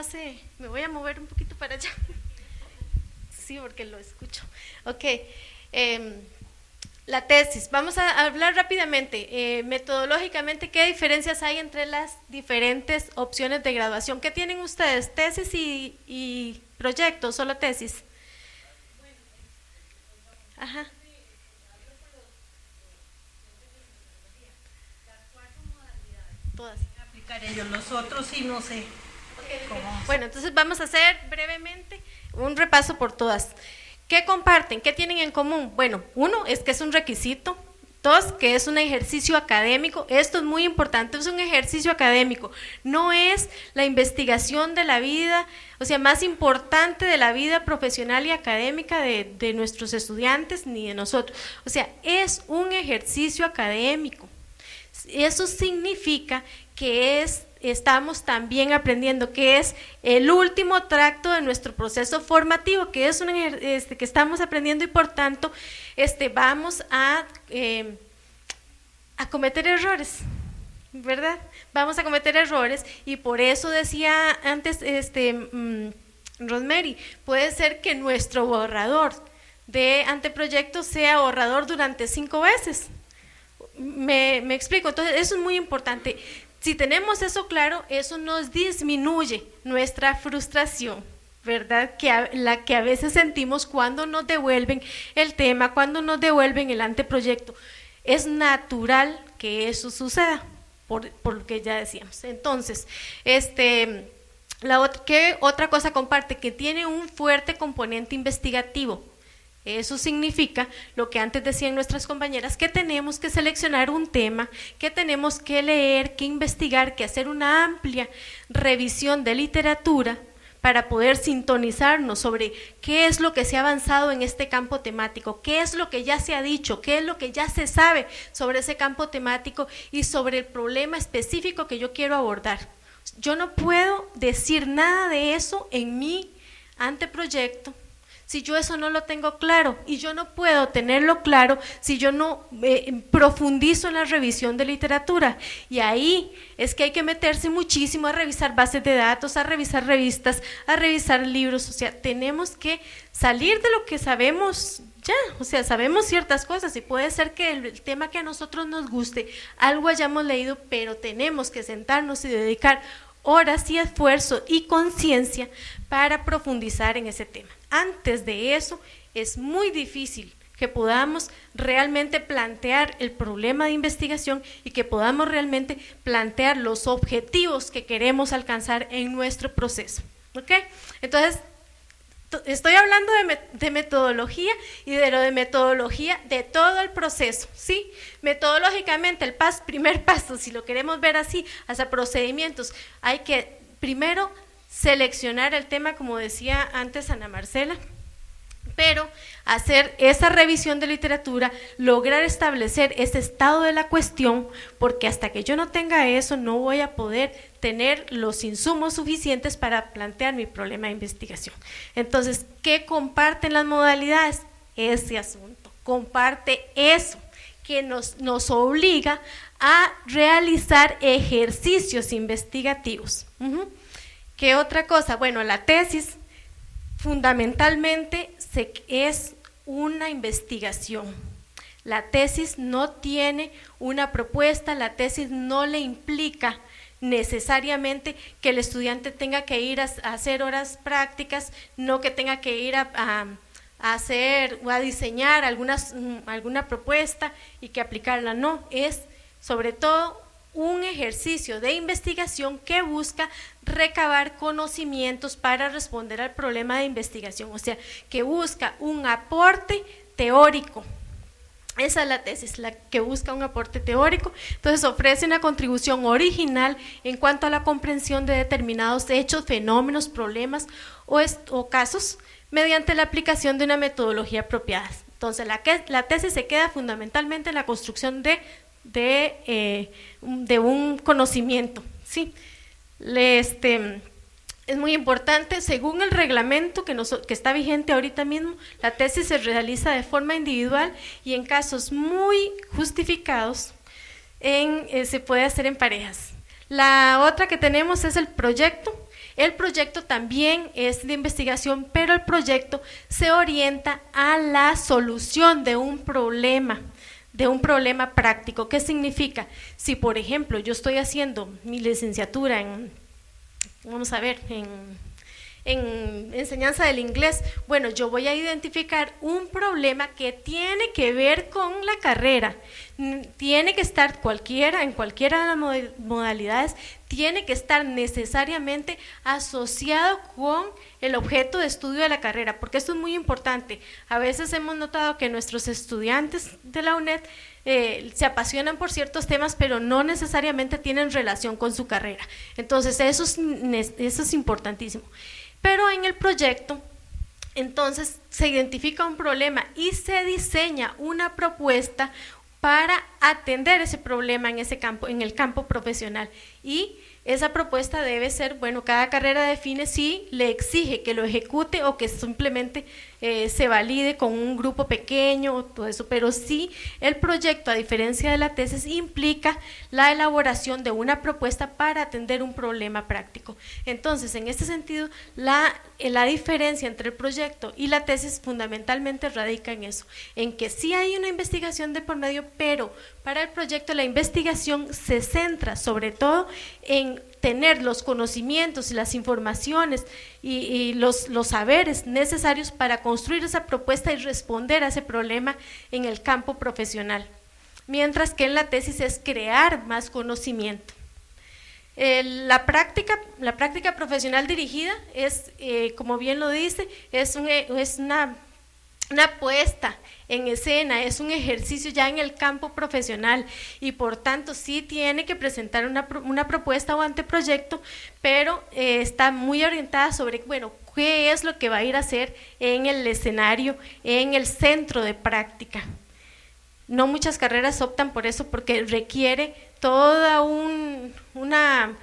Speaker 4: me voy a mover un poquito para allá. Sí, porque lo escucho. Ok, la tesis. Vamos a hablar rápidamente, metodológicamente, qué diferencias hay entre las diferentes opciones de graduación. ¿Qué tienen ustedes? ¿Tesis y proyecto, solo tesis? Ajá. Todas.
Speaker 5: Ellos, los otros sí no sé.
Speaker 4: Bueno, entonces vamos a hacer brevemente un repaso por todas. ¿Qué comparten? ¿Qué tienen en común? Bueno, uno es que es un requisito. Dos, que es un ejercicio académico. Esto es muy importante, es un ejercicio académico. No es la investigación de la vida, o sea, más importante de la vida profesional y académica de nuestros estudiantes ni de nosotros. O sea, es un ejercicio académico. Eso significa que estamos también aprendiendo, que es el último tracto de nuestro proceso formativo, que es que estamos aprendiendo, y por tanto vamos a cometer errores, ¿verdad? Vamos a cometer errores, y por eso decía antes Rosemary, puede ser que nuestro borrador de anteproyecto sea borrador durante 5 veces. Me explico. Entonces eso es muy importante. Si tenemos eso claro, eso nos disminuye nuestra frustración, ¿verdad? La que a veces sentimos cuando nos devuelven el tema, cuando nos devuelven el anteproyecto. Es natural que eso suceda, por lo que ya decíamos. Entonces, ¿qué otra cosa comparte? Que tiene un fuerte componente investigativo. Eso significa, lo que antes decían nuestras compañeras, que tenemos que seleccionar un tema, que tenemos que leer, que investigar, que hacer una amplia revisión de literatura para poder sintonizarnos sobre qué es lo que se ha avanzado en este campo temático, qué es lo que ya se ha dicho, qué es lo que ya se sabe sobre ese campo temático y sobre el problema específico que yo quiero abordar. Yo no puedo decir nada de eso en mi anteproyecto si yo eso no lo tengo claro, y yo no puedo tenerlo claro si yo no profundizo en la revisión de literatura. Y ahí es que hay que meterse muchísimo a revisar bases de datos, a revisar revistas, a revisar libros. O sea, tenemos que salir de lo que sabemos ya, o sea, sabemos ciertas cosas, y puede ser que el tema que a nosotros nos guste, algo hayamos leído, pero tenemos que sentarnos y dedicar horas y esfuerzo y conciencia para profundizar en ese tema. Antes de eso es muy difícil que podamos realmente plantear el problema de investigación y que podamos realmente plantear los objetivos que queremos alcanzar en nuestro proceso. ¿Ok? Entonces, estoy hablando de metodología, y de lo de metodología de todo el proceso, ¿sí? Metodológicamente, el primer paso, si lo queremos ver así, hasta procedimientos, hay que primero seleccionar el tema, como decía antes Ana Marcela, pero hacer esa revisión de literatura, lograr establecer ese estado de la cuestión, porque hasta que yo no tenga eso, no voy a poder tener los insumos suficientes para plantear mi problema de investigación. Entonces, ¿qué comparten las modalidades? Ese asunto, comparte eso, que nos obliga a realizar ejercicios investigativos. ¿Qué otra cosa? Bueno, la tesis fundamentalmente es una investigación. La tesis no tiene una propuesta, la tesis no le implica necesariamente que el estudiante tenga que ir a hacer horas prácticas, no que tenga que ir a hacer o a diseñar alguna propuesta y que aplicarla. No, es sobre todo un ejercicio de investigación que busca recabar conocimientos para responder al problema de investigación, o sea, que busca un aporte teórico. Esa es la tesis, la que busca un aporte teórico. Entonces ofrece una contribución original en cuanto a la comprensión de determinados hechos, fenómenos, problemas o casos mediante la aplicación de una metodología apropiada. Entonces la tesis se queda fundamentalmente en la construcción de un conocimiento, ¿sí? Es muy importante, según el reglamento que está vigente ahorita mismo, la tesis se realiza de forma individual y en casos muy justificados se puede hacer en parejas. La otra que tenemos es el proyecto. El proyecto también es de investigación, pero el proyecto se orienta a la solución de un problema práctico. ¿Qué significa? Si, por ejemplo, yo estoy haciendo mi licenciatura en enseñanza del inglés, bueno, yo voy a identificar un problema que tiene que ver con la carrera, tiene que estar en cualquiera de las modalidades, tiene que estar necesariamente asociado con el objeto de estudio de la carrera, porque esto es muy importante. A veces hemos notado que nuestros estudiantes de la UNED se apasionan por ciertos temas, pero no necesariamente tienen relación con su carrera. Entonces, eso es importantísimo. Pero en el proyecto, entonces, se identifica un problema y se diseña una propuesta para atender ese problema en el campo profesional. Y esa propuesta debe ser, bueno, cada carrera define si le exige que lo ejecute o que simplemente se valide con un grupo pequeño o todo eso, pero sí el proyecto, a diferencia de la tesis, implica la elaboración de una propuesta para atender un problema práctico. Entonces, en este sentido, la diferencia entre el proyecto y la tesis fundamentalmente radica en eso, en que sí hay una investigación de por medio, pero para el proyecto la investigación se centra sobre todo en tener los conocimientos y las informaciones y los saberes necesarios para construir esa propuesta y responder a ese problema en el campo profesional, mientras que en la tesis es crear más conocimiento. La práctica profesional dirigida es, como bien lo dice, es una puesta en escena, es un ejercicio ya en el campo profesional y por tanto sí tiene que presentar una propuesta o anteproyecto, pero está muy orientada sobre, bueno, qué es lo que va a ir a hacer en el escenario, en el centro de práctica. No muchas carreras optan por eso porque requiere toda una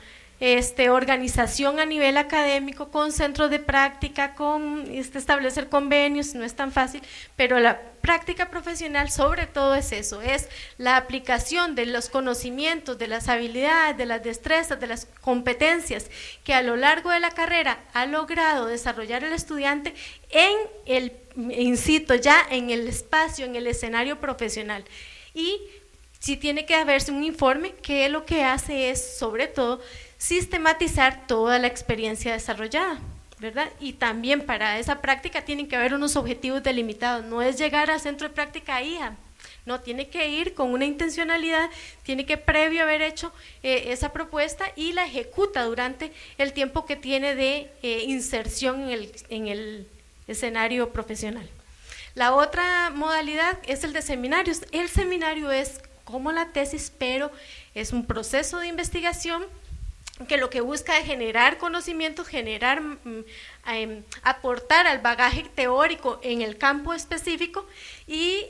Speaker 4: organización a nivel académico, con centros de práctica, con establecer convenios, no es tan fácil, pero la práctica profesional sobre todo es eso, es la aplicación de los conocimientos, de las habilidades, de las destrezas, de las competencias que a lo largo de la carrera ha logrado desarrollar el estudiante incito ya en el espacio, en el escenario profesional. Y sí tiene que haberse un informe que lo que hace es sobre todo sistematizar toda la experiencia desarrollada, ¿verdad? Y también para esa práctica tienen que haber unos objetivos delimitados, no es llegar al centro de práctica IA, no, tiene que ir con una intencionalidad, tiene que previo haber hecho esa propuesta y la ejecuta durante el tiempo que tiene de inserción en el escenario profesional. La otra modalidad es el de seminarios. El seminario es como la tesis, pero es un proceso de investigación que lo que busca es generar conocimientos, aportar al bagaje teórico en el campo específico y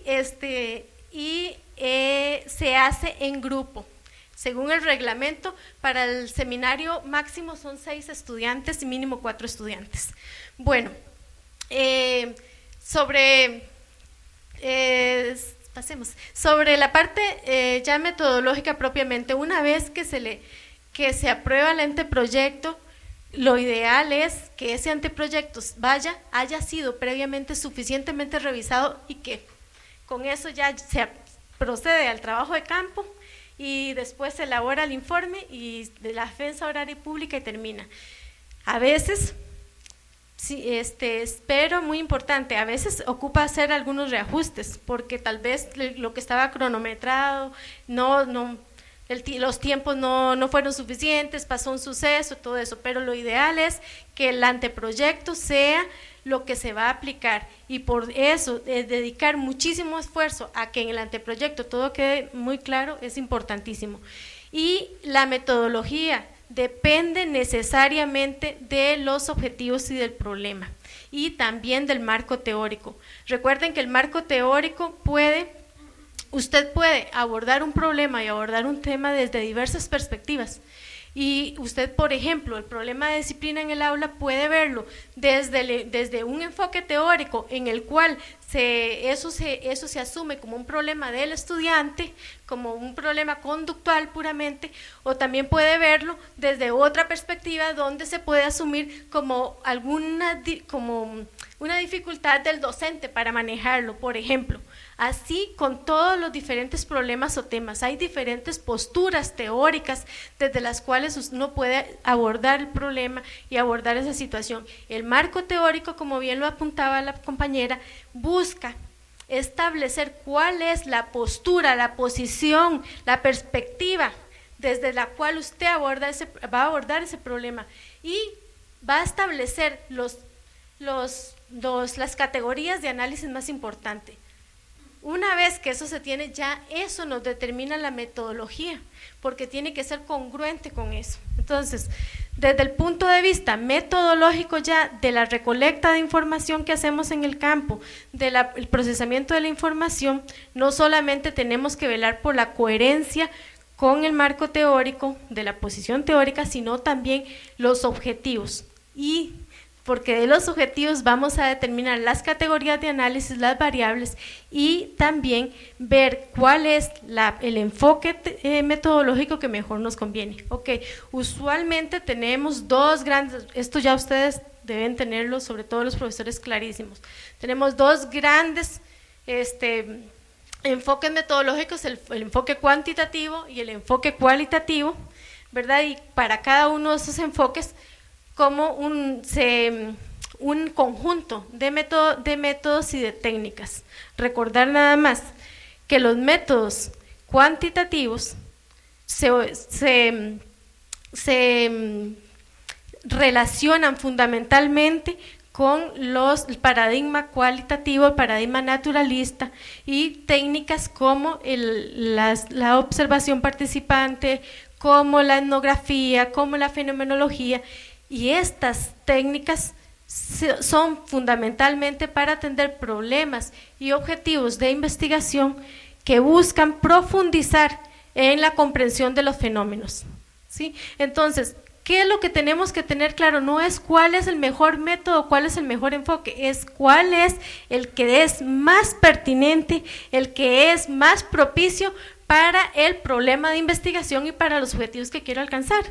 Speaker 4: se hace en grupo. Según el reglamento, para el seminario máximo son 6 estudiantes y mínimo 4 estudiantes. Bueno, pasemos. Sobre la parte ya metodológica propiamente, una vez que se aprueba el anteproyecto, lo ideal es que ese anteproyecto haya sido previamente suficientemente revisado y que con eso ya se procede al trabajo de campo y después se elabora el informe y de la defensa oral y pública y termina. A veces, sí, pero muy importante, a veces ocupa hacer algunos reajustes porque tal vez lo que estaba cronometrado no los tiempos no fueron suficientes, pasó un suceso, todo eso, pero lo ideal es que el anteproyecto sea lo que se va a aplicar, y por eso dedicar muchísimo esfuerzo a que en el anteproyecto todo quede muy claro es importantísimo. Y la metodología depende necesariamente de los objetivos y del problema, y también del marco teórico. Recuerden que el marco teórico usted puede abordar un problema y abordar un tema desde diversas perspectivas. Y usted, por ejemplo, el problema de disciplina en el aula puede verlo desde un enfoque teórico en el cual eso se asume como un problema del estudiante, como un problema conductual puramente, o también puede verlo desde otra perspectiva donde se puede asumir como una dificultad del docente para manejarlo, por ejemplo. Así con todos los diferentes problemas o temas, hay diferentes posturas teóricas desde las cuales uno puede abordar el problema y abordar esa situación. El marco teórico, como bien lo apuntaba la compañera, busca establecer cuál es la postura, la posición, la perspectiva desde la cual usted va a abordar ese problema, y va a establecer las categorías de análisis más importantes. Una vez que eso se tiene, ya eso nos determina la metodología, porque tiene que ser congruente con eso. Entonces, desde el punto de vista metodológico ya de la recolecta de información que hacemos en el campo, del procesamiento de la información, no solamente tenemos que velar por la coherencia con el marco teórico de la posición teórica, sino también los objetivos, y porque de los objetivos vamos a determinar las categorías de análisis, las variables, y también ver cuál es el enfoque metodológico que mejor nos conviene. Ok, usualmente tenemos dos grandes, esto ya ustedes deben tenerlo, sobre todo los profesores, clarísimos. Tenemos dos grandes enfoques metodológicos, el enfoque cuantitativo y el enfoque cualitativo, ¿verdad? Y para cada uno de esos enfoques, como un conjunto de métodos y de técnicas. Recordar nada más que los métodos cuantitativos se relacionan fundamentalmente con el paradigma cualitativo, el paradigma naturalista, y técnicas como la observación participante, como la etnografía, como la fenomenología. Y estas técnicas son fundamentalmente para atender problemas y objetivos de investigación que buscan profundizar en la comprensión de los fenómenos, ¿sí? Entonces, ¿qué es lo que tenemos que tener claro? No es cuál es el mejor método, cuál es el mejor enfoque, es cuál es el que es más pertinente, el que es más propicio para el problema de investigación y para los objetivos que quiero alcanzar.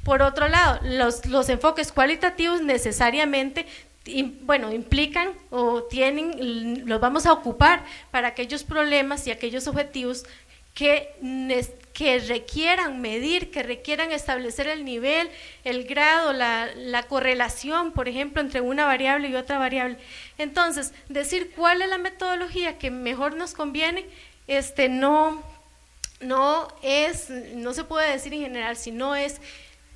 Speaker 4: Por otro lado, los enfoques cualitativos necesariamente implican o los vamos a ocupar para aquellos problemas y aquellos objetivos que requieran medir, que requieran establecer el nivel, el grado, la correlación, por ejemplo, entre una variable y otra variable. Entonces, decir cuál es la metodología que mejor nos conviene, no se puede decir en general, sino es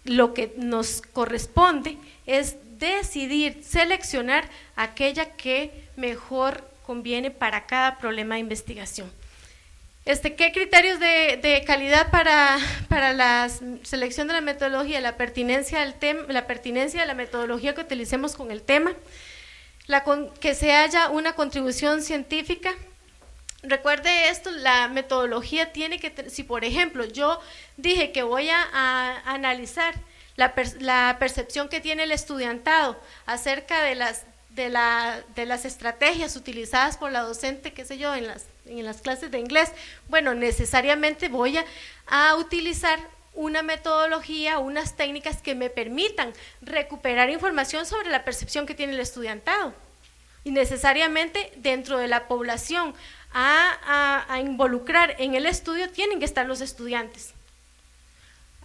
Speaker 4: lo que nos corresponde es decidir, seleccionar aquella que mejor conviene para cada problema de investigación. ¿Qué criterios de calidad para la selección de la metodología? La pertinencia del tema, la pertinencia de la metodología que utilicemos con el tema, que se haya una contribución científica. Recuerde esto, la metodología tiene que, si por ejemplo yo dije que voy a analizar la percepción que tiene el estudiantado acerca de las estrategias utilizadas por la docente, qué sé yo, en las clases de inglés, bueno, necesariamente voy a utilizar una metodología, unas técnicas que me permitan recuperar información sobre la percepción que tiene el estudiantado, y necesariamente dentro de la población a involucrar en el estudio tienen que estar los estudiantes.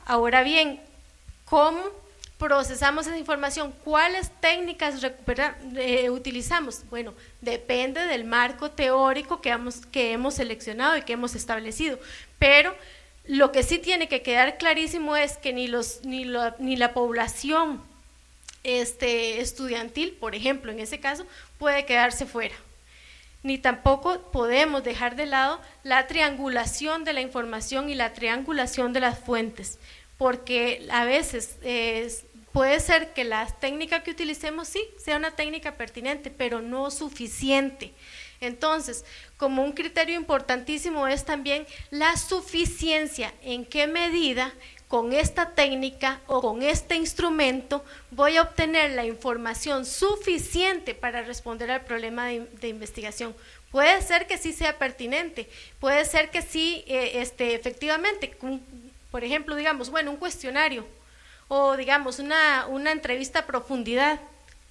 Speaker 4: Ahora bien, ¿cómo procesamos esa información? ¿Cuáles técnicas utilizamos? Bueno, depende del marco teórico que hemos seleccionado y que hemos establecido, pero Lo que sí tiene que quedar clarísimo es que ni la población estudiantil, por ejemplo, en ese caso, puede quedarse fuera. Ni tampoco podemos dejar de lado la triangulación de la información y la triangulación de las fuentes, porque a veces puede ser que la técnica que utilicemos sí sea una técnica pertinente, pero no suficiente. Entonces, como un criterio importantísimo es también la suficiencia, en qué medida con esta técnica o con este instrumento voy a obtener la información suficiente para responder al problema de investigación. Puede ser que sí sea pertinente, puede ser que sí, efectivamente, por ejemplo, digamos, bueno, un cuestionario o digamos una entrevista a profundidad,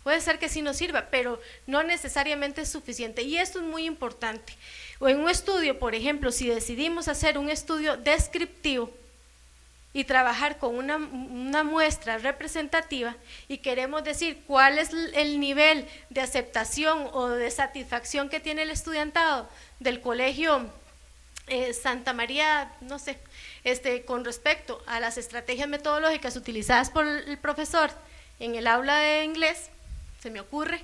Speaker 4: puede ser que sí nos sirva, pero no necesariamente es suficiente, y esto es muy importante. O en un estudio, por ejemplo, si decidimos hacer un estudio descriptivo y trabajar con una muestra representativa y queremos decir cuál es el nivel de aceptación o de satisfacción que tiene el estudiantado del colegio Santa María, no sé, con respecto a las estrategias metodológicas utilizadas por el profesor en el aula de inglés, se me ocurre,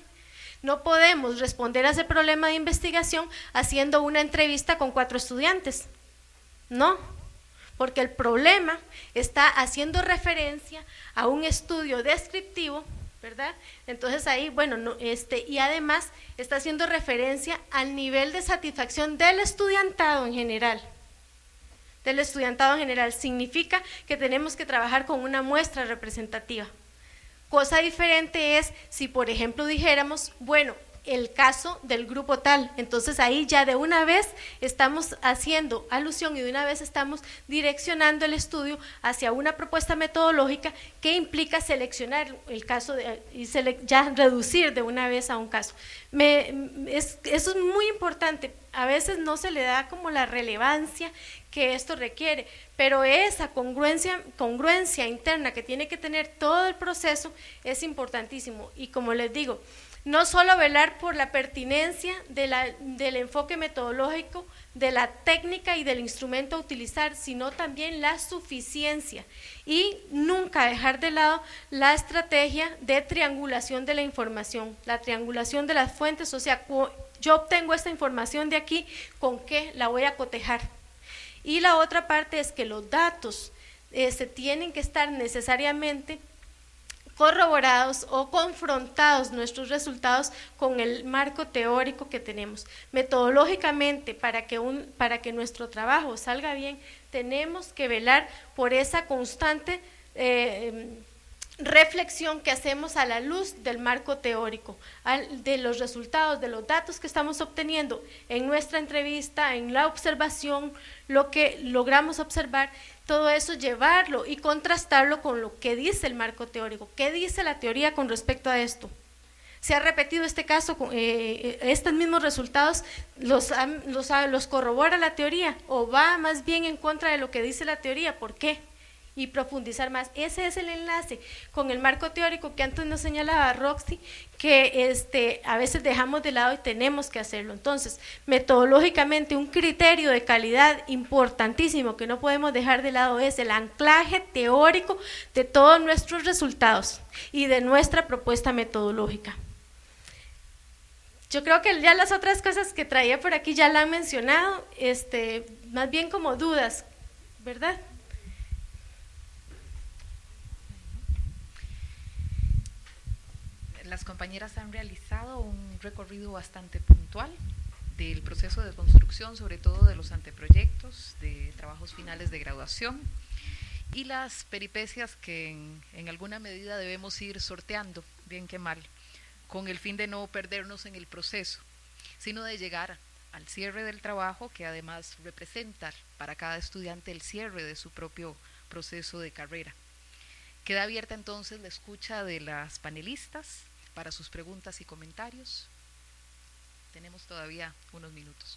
Speaker 4: no podemos responder a ese problema de investigación haciendo una entrevista con 4 estudiantes, no, porque el problema está haciendo referencia a un estudio descriptivo, ¿verdad? Entonces ahí, bueno, y además está haciendo referencia al nivel de satisfacción del estudiantado en general. Significa que tenemos que trabajar con una muestra representativa. Cosa diferente es si, por ejemplo, dijéramos, bueno, el caso del grupo tal, entonces ahí ya de una vez estamos haciendo alusión y de una vez estamos direccionando el estudio hacia una propuesta metodológica que implica seleccionar el caso y ya reducir de una vez a un caso. Eso es muy importante, a veces no se le da como la relevancia que esto requiere, pero esa congruencia interna que tiene que tener todo el proceso es importantísimo. Y como les digo, no solo velar por la pertinencia del enfoque metodológico, de la técnica y del instrumento a utilizar, sino también la suficiencia, y nunca dejar de lado la estrategia de triangulación de la información, la triangulación de las fuentes, o sea, yo obtengo esta información de aquí, ¿con qué la voy a cotejar? Y la otra parte es que los datos se tienen que estar necesariamente corroborados o confrontados nuestros resultados con el marco teórico que tenemos. Metodológicamente, para que nuestro trabajo salga bien, tenemos que velar por esa constante reflexión que hacemos a la luz del marco teórico, de los resultados, de los datos que estamos obteniendo en nuestra entrevista, en la observación, lo que logramos observar, todo eso llevarlo y contrastarlo con lo que dice el marco teórico. ¿Qué dice la teoría con respecto a esto? ¿Se ha repetido este caso, estos mismos resultados los corrobora la teoría o va más bien en contra de lo que dice la teoría? ¿Por qué? Y profundizar más. Ese es el enlace con el marco teórico que antes nos señalaba Roxy, que a veces dejamos de lado y tenemos que hacerlo. Entonces, metodológicamente, un criterio de calidad importantísimo que no podemos dejar de lado es el anclaje teórico de todos nuestros resultados y de nuestra propuesta metodológica. Yo creo que ya las otras cosas que traía por aquí ya la han mencionado, más bien como dudas, ¿verdad?
Speaker 1: Las compañeras han realizado un recorrido bastante puntual del proceso de construcción, sobre todo de los anteproyectos, de trabajos finales de graduación y las peripecias que en alguna medida debemos ir sorteando, bien que mal, con el fin de no perdernos en el proceso, sino de llegar al cierre del trabajo, que además representa para cada estudiante el cierre de su propio proceso de carrera. Queda abierta entonces la escucha de las panelistas para sus preguntas y comentarios. Tenemos todavía unos minutos.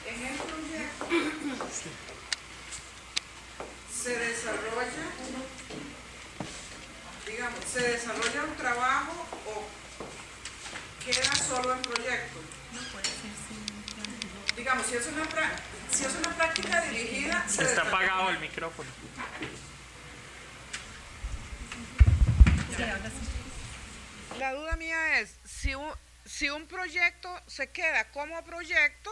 Speaker 6: En el ¿se desarrolla un trabajo o queda solo en proyecto? Digamos, si es una práctica dirigida...
Speaker 7: Está apagado el micrófono.
Speaker 6: La duda mía es, si un proyecto se queda como proyecto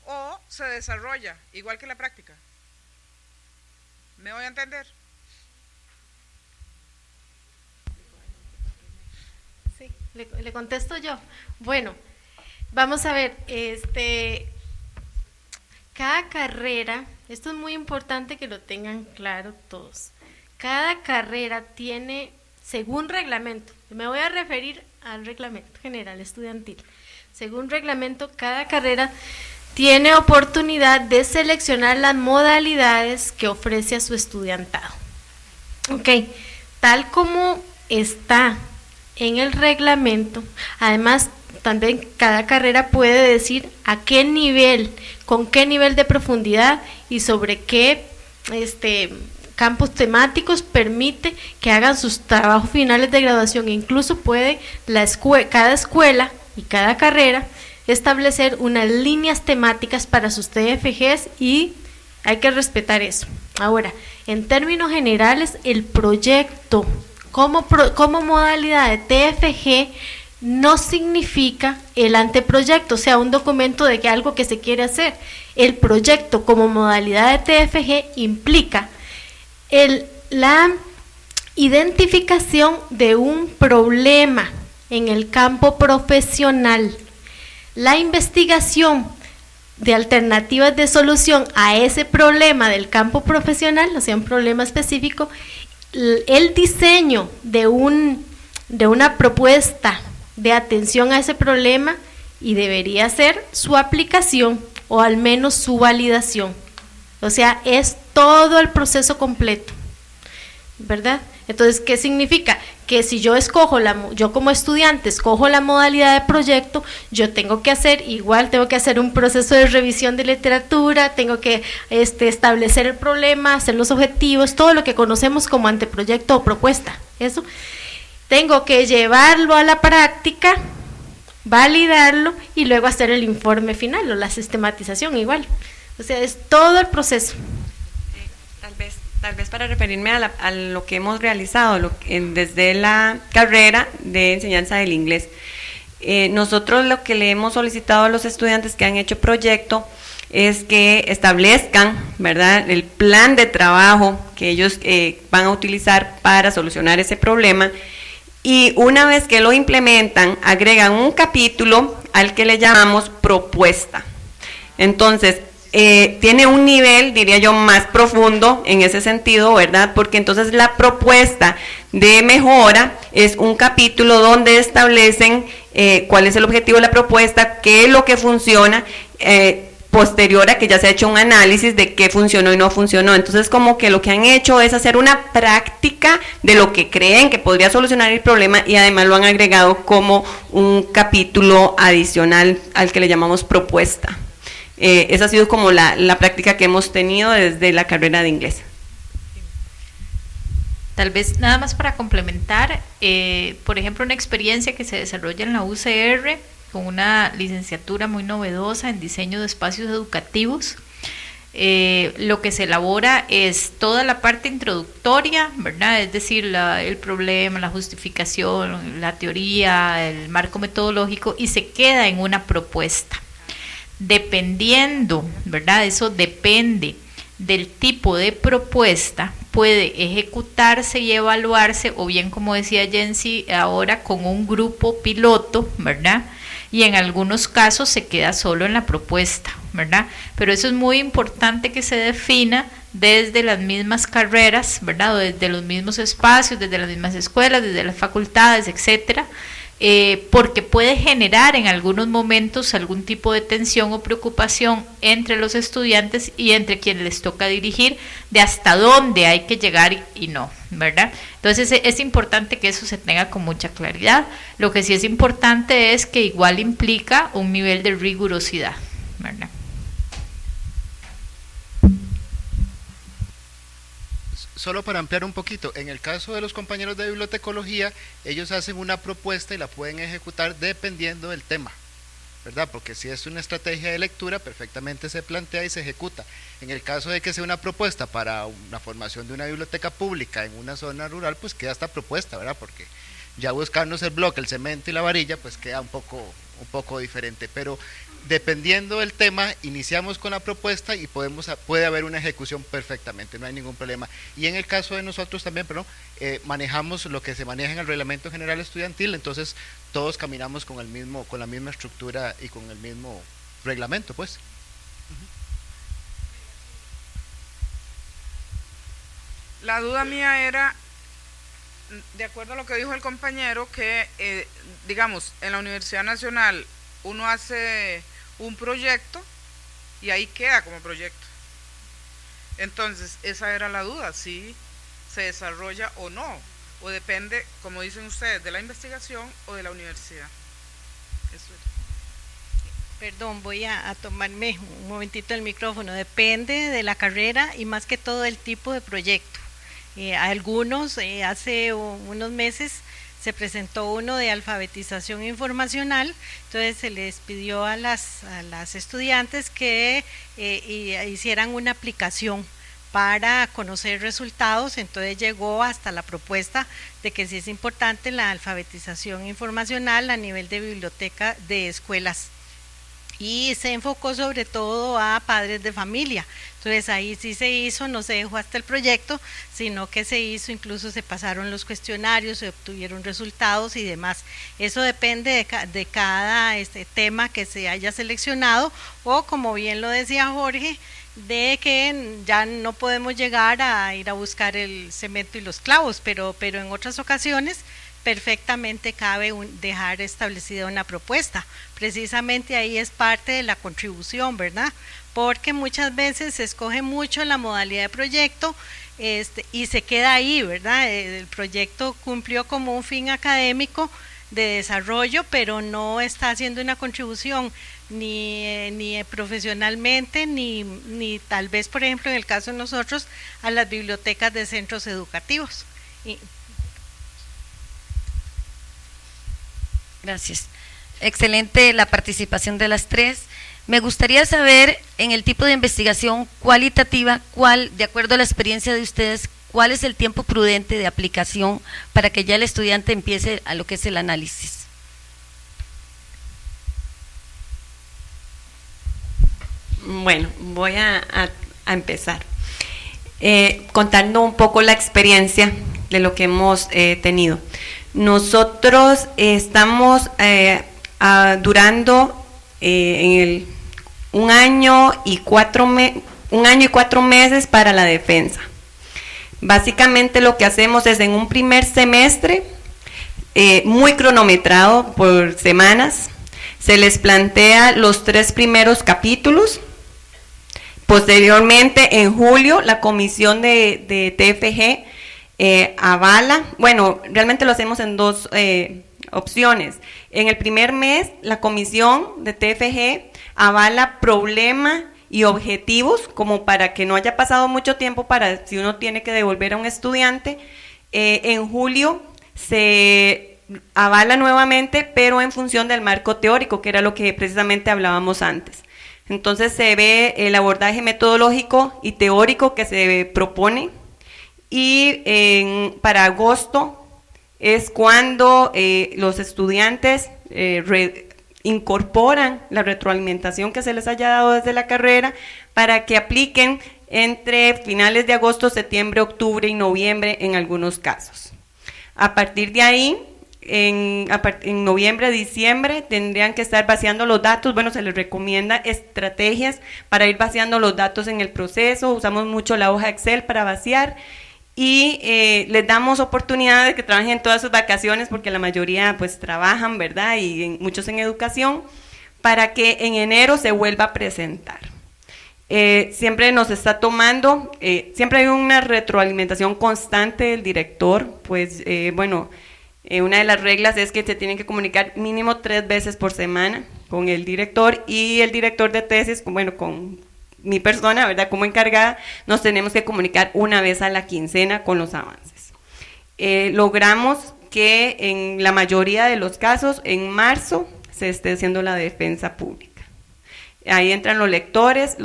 Speaker 6: o se desarrolla, igual que la práctica. ¿Me voy a entender?
Speaker 4: Sí, le contesto yo. Bueno, vamos a ver, cada carrera, esto es muy importante que lo tengan claro todos, cada carrera tiene, según reglamento, me voy a referir al reglamento general estudiantil, según reglamento, cada carrera tiene oportunidad de seleccionar las modalidades que ofrece a su estudiantado. Ok, tal como está en el reglamento, además también cada carrera puede decir a qué nivel, con qué nivel de profundidad y sobre qué campos temáticos permite que hagan sus trabajos finales de graduación. Incluso puede cada escuela y cada carrera establecer unas líneas temáticas para sus TFGs y hay que respetar eso. Ahora, en términos generales, el proyecto como modalidad de TFG no significa el anteproyecto, o sea, un documento de que algo que se quiere hacer. El proyecto como modalidad de TFG implica la identificación de un problema en el campo profesional, la investigación de alternativas de solución a ese problema del campo profesional, o sea, un problema específico, el diseño de una propuesta de atención a ese problema y debería ser su aplicación o al menos su validación. O sea, es todo el proceso completo, ¿verdad? Entonces, ¿qué significa? Que si yo yo como estudiante escojo la modalidad de proyecto, yo tengo que hacer un proceso de revisión de literatura, tengo que establecer el problema, hacer los objetivos, todo lo que conocemos como anteproyecto o propuesta, eso. Tengo que llevarlo a la práctica, validarlo y luego hacer el informe final o la sistematización igual. O sea, es todo el proceso.
Speaker 3: Tal vez para referirme a lo que hemos realizado desde la carrera de enseñanza del inglés. Nosotros lo que le hemos solicitado a los estudiantes que han hecho proyecto es que establezcan, ¿verdad?, el plan de trabajo que ellos van a utilizar para solucionar ese problema. Y una vez que lo implementan, agregan un capítulo al que le llamamos propuesta. Entonces, tiene un nivel, diría yo, más profundo en ese sentido, ¿verdad? Porque entonces la propuesta de mejora es un capítulo donde establecen cuál es el objetivo de la propuesta, qué es lo que funciona, posterior a que ya se ha hecho un análisis de qué funcionó y no funcionó. Entonces, como que lo que han hecho es hacer una práctica de lo que creen que podría solucionar el problema y además lo han agregado como un capítulo adicional al que le llamamos propuesta. Esa ha sido como la práctica que hemos tenido desde la carrera de inglés.
Speaker 2: Tal vez nada más para complementar, por ejemplo, una experiencia que se desarrolla en la UCR con una licenciatura muy novedosa en diseño de espacios educativos. Lo que se elabora es toda la parte introductoria, ¿verdad? Es decir, el problema, la justificación, la teoría, el marco metodológico, y se queda en una propuesta. Dependiendo, ¿verdad? Eso depende del tipo de propuesta, puede ejecutarse y evaluarse, o bien, como decía Jensi, ahora con un grupo piloto, ¿verdad? Y en algunos casos se queda solo en la propuesta, ¿verdad? Pero eso es muy importante que se defina desde las mismas carreras, ¿verdad? O desde los mismos espacios, desde las mismas escuelas, desde las facultades, etcétera, porque puede generar en algunos momentos algún tipo de tensión o preocupación entre los estudiantes y entre quienes les toca dirigir de hasta dónde hay que llegar y no, ¿verdad? Entonces es importante que eso se tenga con mucha claridad. Lo que sí es importante es que igual implica un nivel de rigurosidad, ¿verdad?
Speaker 8: solo para ampliar un poquito, en el caso de los compañeros de bibliotecología, ellos hacen una propuesta y la pueden ejecutar dependiendo del tema, ¿verdad? Porque si es una estrategia de lectura, perfectamente se plantea y se ejecuta. En el caso de que sea una propuesta para una formación de una biblioteca pública en una zona rural, pues queda esta propuesta, ¿verdad? Porque ya buscarnos el bloque, el cemento y la varilla, pues queda un poco diferente, pero dependiendo del tema, iniciamos con la propuesta y puede haber una ejecución perfectamente, no hay ningún problema. Y en el caso de nosotros también, manejamos lo que se maneja en el Reglamento General Estudiantil, entonces todos caminamos con la misma estructura y con el mismo reglamento, pues.
Speaker 6: La duda mía era, de acuerdo a lo que dijo el compañero, que digamos, en la Universidad Nacional uno hace un proyecto y ahí queda como proyecto. Entonces, esa era la duda, si se desarrolla o no, o depende, como dicen ustedes, de la investigación o de la universidad. Eso es.
Speaker 5: Perdón, voy a tomarme un momentito el micrófono. Depende de la carrera y más que todo del tipo de proyecto. Algunos, hace unos meses, se presentó uno de alfabetización informacional, entonces se les pidió a las estudiantes que hicieran una aplicación para conocer resultados, entonces llegó hasta la propuesta de que sí es importante la alfabetización informacional a nivel de biblioteca de escuelas, y se enfocó sobre todo a padres de familia. Entonces ahí sí se hizo, no se dejó hasta el proyecto, sino que se hizo, incluso se pasaron los cuestionarios, se obtuvieron resultados y demás. Eso depende de cada tema que se haya seleccionado, o como bien lo decía Jorge, de que ya no podemos llegar a ir a buscar el cemento y los clavos, pero en otras ocasiones perfectamente cabe dejar establecida una propuesta. Precisamente ahí es parte de la contribución, ¿verdad? Porque muchas veces se escoge mucho la modalidad de proyecto y se queda ahí, ¿verdad? El proyecto cumplió como un fin académico de desarrollo, pero no está haciendo una contribución ni profesionalmente, ni tal vez, por ejemplo, en el caso de nosotros, a las bibliotecas de centros educativos.
Speaker 9: Gracias. Excelente la participación de las tres. Me gustaría saber, en el tipo de investigación cualitativa, de acuerdo a la experiencia de ustedes, cuál es el tiempo prudente de aplicación para que ya el estudiante empiece a lo que es el análisis.
Speaker 3: Bueno, voy a empezar contando un poco la experiencia de lo que hemos tenido. Nosotros estamos durando un año y 4 meses para la defensa. Básicamente lo que hacemos es en un primer semestre, muy cronometrado por semanas, se les plantea los 3 primeros capítulos. Posteriormente, en julio, la comisión de TFG avala, bueno, realmente lo hacemos en 2 opciones. En el primer mes, la comisión de TFG avala problema y objetivos, como para que no haya pasado mucho tiempo para si uno tiene que devolver a un estudiante. En julio se avala nuevamente, pero en función del marco teórico, que era lo que precisamente hablábamos antes. Entonces se ve el abordaje metodológico y teórico que se propone, y para agosto es cuando los estudiantes incorporan la retroalimentación que se les haya dado desde la carrera para que apliquen entre finales de agosto, septiembre, octubre y noviembre en algunos casos. A partir de ahí, en noviembre, diciembre, tendrían que estar vaciando los datos. Bueno, se les recomienda estrategias para ir vaciando los datos en el proceso. Usamos mucho la hoja Excel para vaciar, y les damos oportunidad de que trabajen todas sus vacaciones, porque la mayoría pues trabajan, ¿verdad? Y muchos en educación, para que en enero se vuelva a presentar. Siempre nos está tomando, siempre hay una retroalimentación constante del director, pues bueno, una de las reglas es que se tienen que comunicar mínimo 3 veces por semana con el director, y el director de tesis, bueno, mi persona, ¿verdad? Como encargada, nos tenemos que comunicar una vez a la quincena con los avances. Logramos que en la mayoría de los casos, en marzo, se esté haciendo la defensa pública. Ahí entran los lectores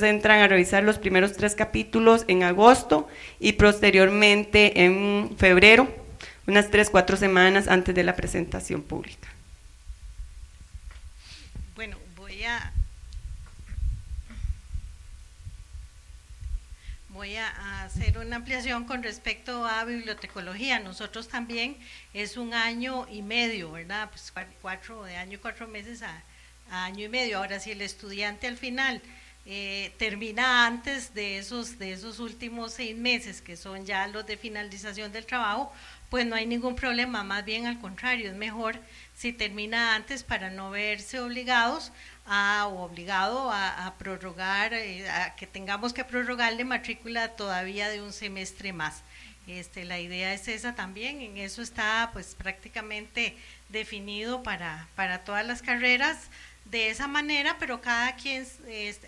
Speaker 3: entran a revisar los primeros 3 capítulos en agosto y posteriormente en febrero, unas 3-4 semanas antes de la presentación pública.
Speaker 5: Bueno, voy a hacer una ampliación con respecto a bibliotecología. Nosotros también es 1 año y medio, ¿verdad? Pues 4 años y 4 meses a año y medio. Ahora, si el estudiante al final termina antes de esos últimos 6 meses, que son ya los de finalización del trabajo, pues no hay ningún problema, más bien al contrario, es mejor si termina antes para no verse obligados a prorrogar, a que tengamos que prorrogarle matrícula todavía de un semestre más. La idea es esa también, en eso está pues prácticamente definido para todas las carreras de esa manera, pero cada quien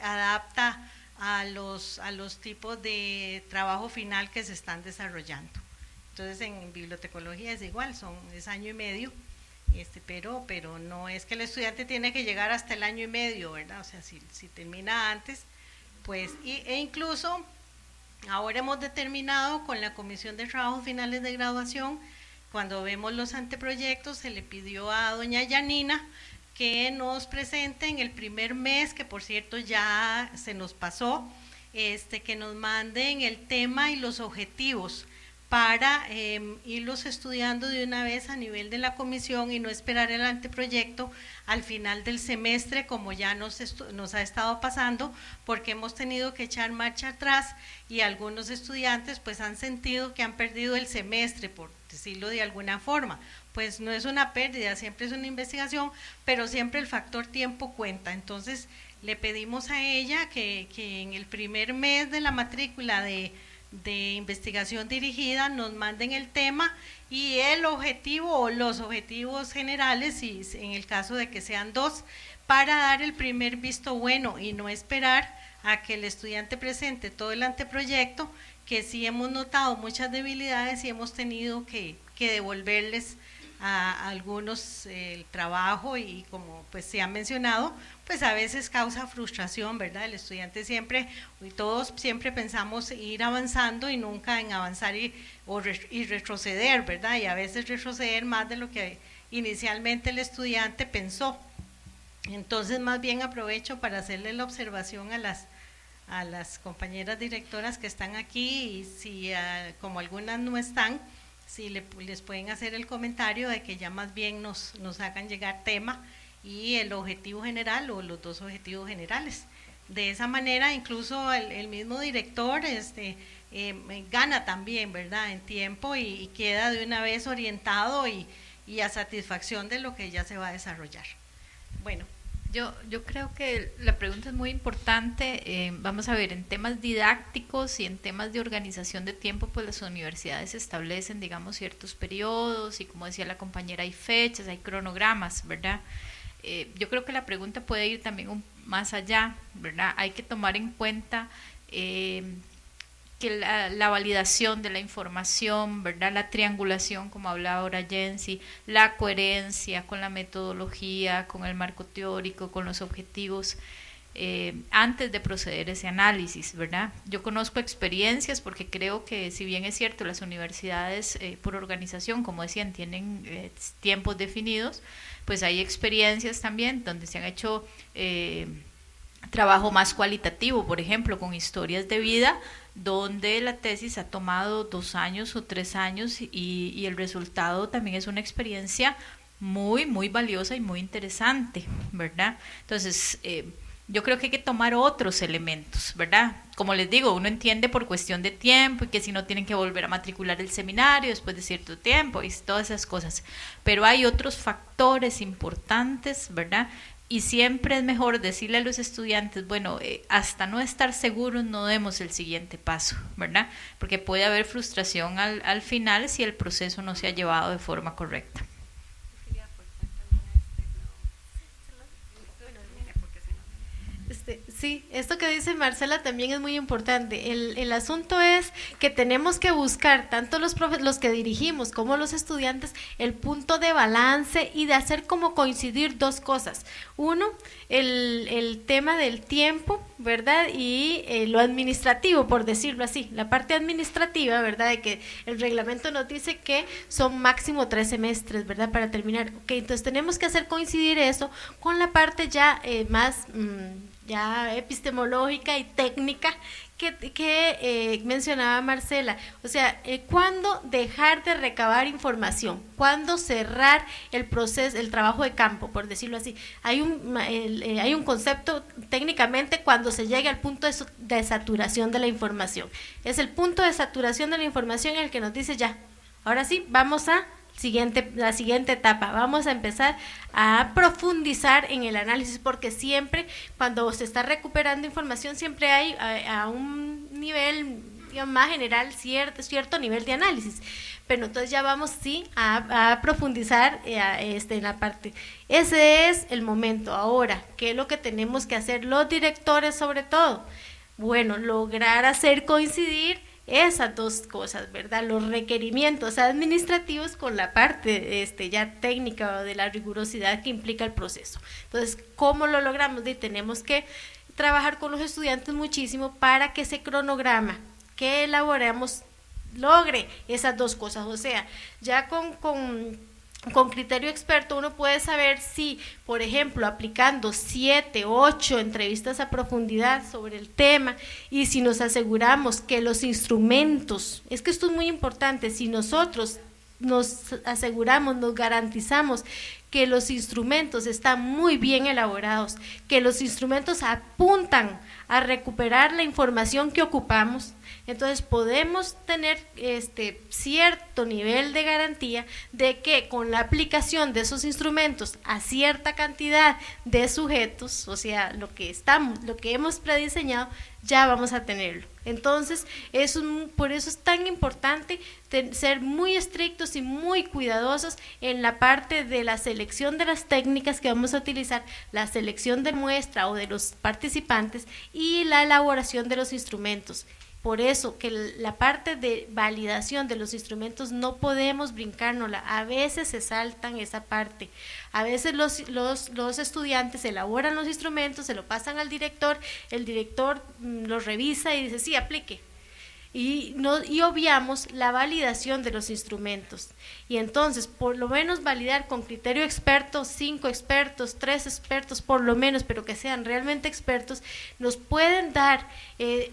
Speaker 5: adapta a los tipos de trabajo final que se están desarrollando. Entonces en bibliotecología es igual, es año y medio, pero no es que el estudiante tiene que llegar hasta el año y medio, ¿verdad? O sea, si termina antes, pues, e incluso ahora hemos determinado con la Comisión de Trabajos Finales de Graduación, cuando vemos los anteproyectos, se le pidió a doña Yanina que nos presente en el primer mes, que por cierto ya se nos pasó, que nos manden el tema y los objetivos para irlos estudiando de una vez a nivel de la comisión y no esperar el anteproyecto al final del semestre, como ya nos ha estado pasando, porque hemos tenido que echar marcha atrás y algunos estudiantes pues han sentido que han perdido el semestre, por decirlo de alguna forma. Pues no es una pérdida, siempre es una investigación, pero siempre el factor tiempo cuenta. Entonces le pedimos a ella que en el primer mes de la matrícula de investigación dirigida nos manden el tema y el objetivo o los objetivos generales, y en el caso de que sean 2, para dar el primer visto bueno y no esperar a que el estudiante presente todo el anteproyecto, que sí hemos notado muchas debilidades y hemos tenido que devolverles a algunos el trabajo, y como pues se ha mencionado, pues a veces causa frustración, ¿verdad? El estudiante siempre, y todos siempre pensamos ir avanzando y nunca en avanzar y retroceder, ¿verdad? Y a veces retroceder más de lo que inicialmente el estudiante pensó. Entonces más bien aprovecho para hacerle la observación a las compañeras directoras que están aquí, y si como algunas no están, si les pueden hacer el comentario de que ya más bien nos hagan llegar tema y el objetivo general o los 2 objetivos generales. De esa manera incluso el mismo director gana también, ¿verdad?, en tiempo y queda de una vez orientado y a satisfacción de lo que ya se va a desarrollar. Bueno.
Speaker 2: Yo creo que la pregunta es muy importante. Vamos a ver, en temas didácticos y en temas de organización de tiempo, pues las universidades establecen, digamos, ciertos periodos y, como decía la compañera, hay fechas, hay cronogramas, ¿verdad? Yo creo que la pregunta puede ir también más allá, ¿verdad? Hay que tomar en cuenta que la validación de la información, ¿verdad?, la triangulación, como hablaba ahora Jensi, la coherencia con la metodología, con el marco teórico, con los objetivos, antes de proceder ese análisis, ¿verdad? Yo conozco experiencias, porque creo que, si bien es cierto, las universidades por organización, como decían, tienen tiempos definidos, pues hay experiencias también donde se han hecho trabajo más cualitativo, por ejemplo, con historias de vida, donde la tesis ha tomado 2 años o 3 años y el resultado también es una experiencia muy, muy valiosa y muy interesante, ¿verdad? Entonces, yo creo que hay que tomar otros elementos, ¿verdad? Como les digo, uno entiende por cuestión de tiempo y que si no tienen que volver a matricular el seminario después de cierto tiempo y todas esas cosas, pero hay otros factores importantes, ¿verdad? Y siempre es mejor decirle a los estudiantes, bueno, hasta no estar seguros no demos el siguiente paso, ¿verdad? Porque puede haber frustración al final si el proceso no se ha llevado de forma correcta.
Speaker 4: Sí, esto que dice Marcela también es muy importante. El asunto es que tenemos que buscar, tanto los que dirigimos como los estudiantes, el punto de balance y de hacer como coincidir dos cosas. Uno, el tema del tiempo, ¿verdad? Y lo administrativo, por decirlo así. La parte administrativa, ¿verdad? De que el reglamento nos dice que son máximo 3 semestres, ¿verdad? Para terminar. Ok, entonces tenemos que hacer coincidir eso con la parte ya más ya epistemológica y técnica que mencionaba Marcela. O sea, ¿cuándo dejar de recabar información? ¿Cuándo cerrar el proceso, el trabajo de campo, por decirlo así? Hay un concepto técnicamente cuando se llega al punto de saturación de la información. Es el punto de saturación de la información el que nos dice ya, ahora sí, vamos a la siguiente etapa, vamos a empezar a profundizar en el análisis, porque siempre cuando se está recuperando información siempre hay a un nivel, digamos, más general cierto nivel de análisis, pero entonces ya vamos a profundizar en la parte. Ese es el momento. Ahora, ¿qué es lo que tenemos que hacer los directores sobre todo? Bueno, lograr hacer coincidir esas dos cosas, ¿verdad? Los requerimientos administrativos con la parte ya técnica o de la rigurosidad que implica el proceso. Entonces, ¿cómo lo logramos? Tenemos que trabajar con los estudiantes muchísimo para que ese cronograma que elaboremos logre esas dos cosas. O sea, ya con criterio experto uno puede saber si, por ejemplo, aplicando 7, 8 entrevistas a profundidad sobre el tema, y si nos aseguramos que los instrumentos, es que esto es muy importante, si nosotros nos aseguramos, nos garantizamos que los instrumentos están muy bien elaborados, que los instrumentos apuntan a recuperar la información que ocupamos, entonces podemos tener cierto nivel de garantía de que con la aplicación de esos instrumentos a cierta cantidad de sujetos, o sea, lo que hemos prediseñado, ya vamos a tenerlo. Entonces, por eso es tan importante ser muy estrictos y muy cuidadosos en la parte de la selección de las técnicas que vamos a utilizar, la selección de muestra o de los participantes y la elaboración de los instrumentos. Por eso que la parte de validación de los instrumentos no podemos brincárnosla, a veces se saltan esa parte, a veces los estudiantes elaboran los instrumentos, se lo pasan al director, el director los revisa y dice sí, aplique, y obviamos la validación de los instrumentos. Y entonces, por lo menos validar con criterio experto, 5 expertos, 3 expertos por lo menos, pero que sean realmente expertos, nos pueden dar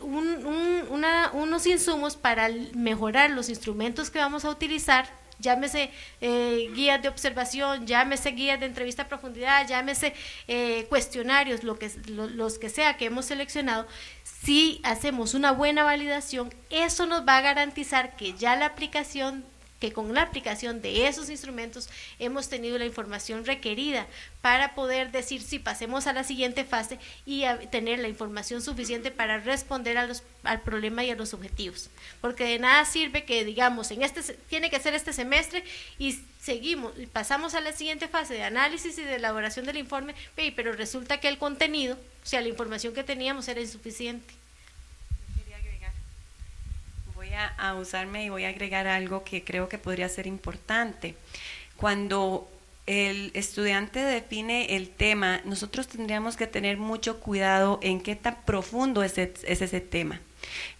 Speaker 4: unos insumos para mejorar los instrumentos que vamos a utilizar, llámese guías de observación, llámese guías de entrevista a profundidad, llámese cuestionarios, los que sea que hemos seleccionado. Si hacemos una buena validación, eso nos va a garantizar que con la aplicación de esos instrumentos hemos tenido la información requerida para poder decir si pasemos a la siguiente fase y tener la información suficiente para responder al problema y a los objetivos. Porque de nada sirve que digamos, tiene que ser este semestre y seguimos y pasamos a la siguiente fase de análisis y de elaboración del informe, pero resulta que el contenido, o sea, la información que teníamos era insuficiente.
Speaker 3: Voy a usarme y voy a agregar algo que creo que podría ser importante. Cuando el estudiante define el tema, nosotros tendríamos que tener mucho cuidado en qué tan profundo es ese tema.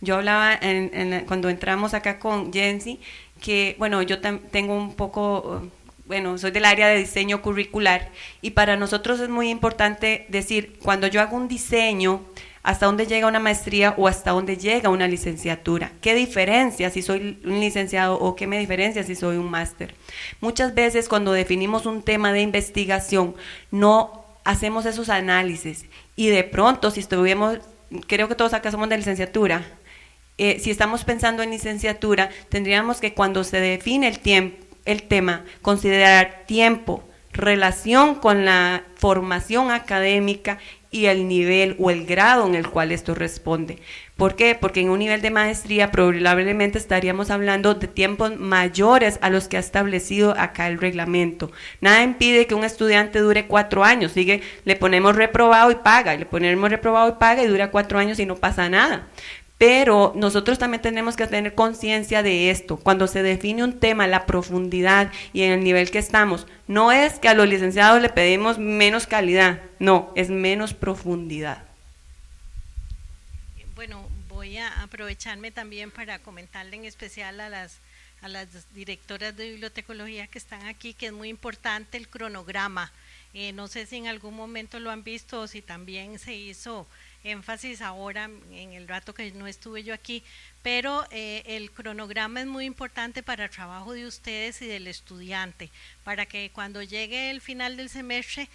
Speaker 3: Yo hablaba cuando entramos acá con Jensi, que bueno, yo tengo un poco, soy del área de diseño curricular, y para nosotros es muy importante decir, cuando yo hago un diseño, hasta dónde llega una maestría o hasta dónde llega una licenciatura. ¿Qué diferencia si soy un licenciado o qué me diferencia si soy un máster? Muchas veces cuando definimos un tema de investigación no hacemos esos análisis, y de pronto si creo que todos acá somos de licenciatura, si estamos pensando en licenciatura, tendríamos que cuando se define el tema, considerar tiempo, relación con la formación académica y el nivel o el grado en el cual esto responde. ¿Por qué? Porque en un nivel de maestría probablemente estaríamos hablando de tiempos mayores a los que ha establecido acá el reglamento. Nada impide que un estudiante dure 4 años, le ponemos reprobado y paga, y dura 4 años y no pasa nada. Pero nosotros también tenemos que tener conciencia de esto. Cuando se define un tema, la profundidad y en el nivel que estamos, no es que a los licenciados le pedimos menos calidad, no, es menos profundidad.
Speaker 5: Bueno, voy a aprovecharme también para comentarle en especial a las directoras de bibliotecología que están aquí, que es muy importante el cronograma. No sé si en algún momento lo han visto o si también se hizo énfasis ahora en el rato que no estuve yo aquí, pero el cronograma es muy importante para el trabajo de ustedes y del estudiante, para que cuando llegue el final del semestre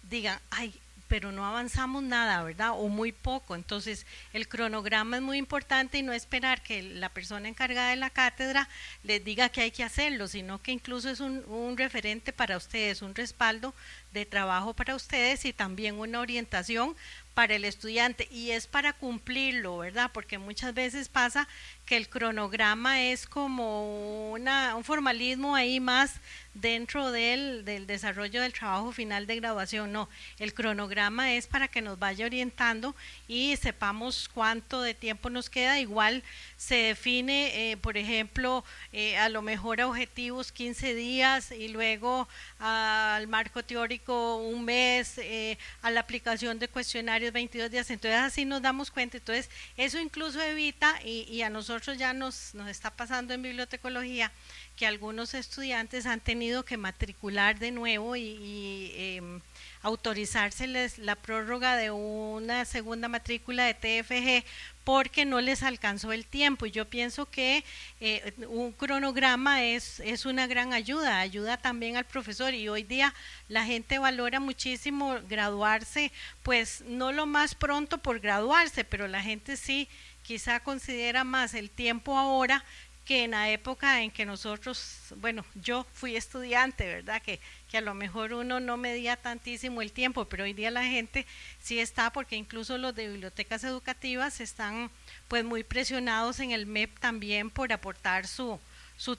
Speaker 5: digan, ay, pero no avanzamos nada, ¿verdad? O muy poco. Entonces, el cronograma es muy importante y no esperar que la persona encargada de la cátedra les diga que hay que hacerlo, sino que incluso es un referente para ustedes, un respaldo de trabajo para ustedes y también una orientación para el estudiante, y es para cumplirlo, ¿verdad? Porque muchas veces pasa que el cronograma es como un formalismo ahí más dentro del desarrollo del trabajo final de graduación. No, el cronograma es para que nos vaya orientando y sepamos cuánto de tiempo nos queda. Igual se define, por ejemplo, a lo mejor a objetivos 15 días y luego al marco teórico un mes, a la aplicación de cuestionarios 22 días, entonces así nos damos cuenta. Entonces eso incluso evita, y a nosotros ya nos está pasando en bibliotecología, que algunos estudiantes han tenido que matricular de nuevo y autorizárseles la prórroga de una segunda matrícula de TFG porque no les alcanzó el tiempo. Y yo pienso que un cronograma es una gran ayuda también al profesor, y hoy día la gente valora muchísimo graduarse, pues no lo más pronto por graduarse, pero la gente sí quizá considera más el tiempo ahora que en la época en que nosotros, bueno, yo fui estudiante, ¿verdad? Que a lo mejor uno no medía tantísimo el tiempo, pero hoy día la gente sí está, porque incluso los de bibliotecas educativas están pues muy presionados en el MEP también por aportar su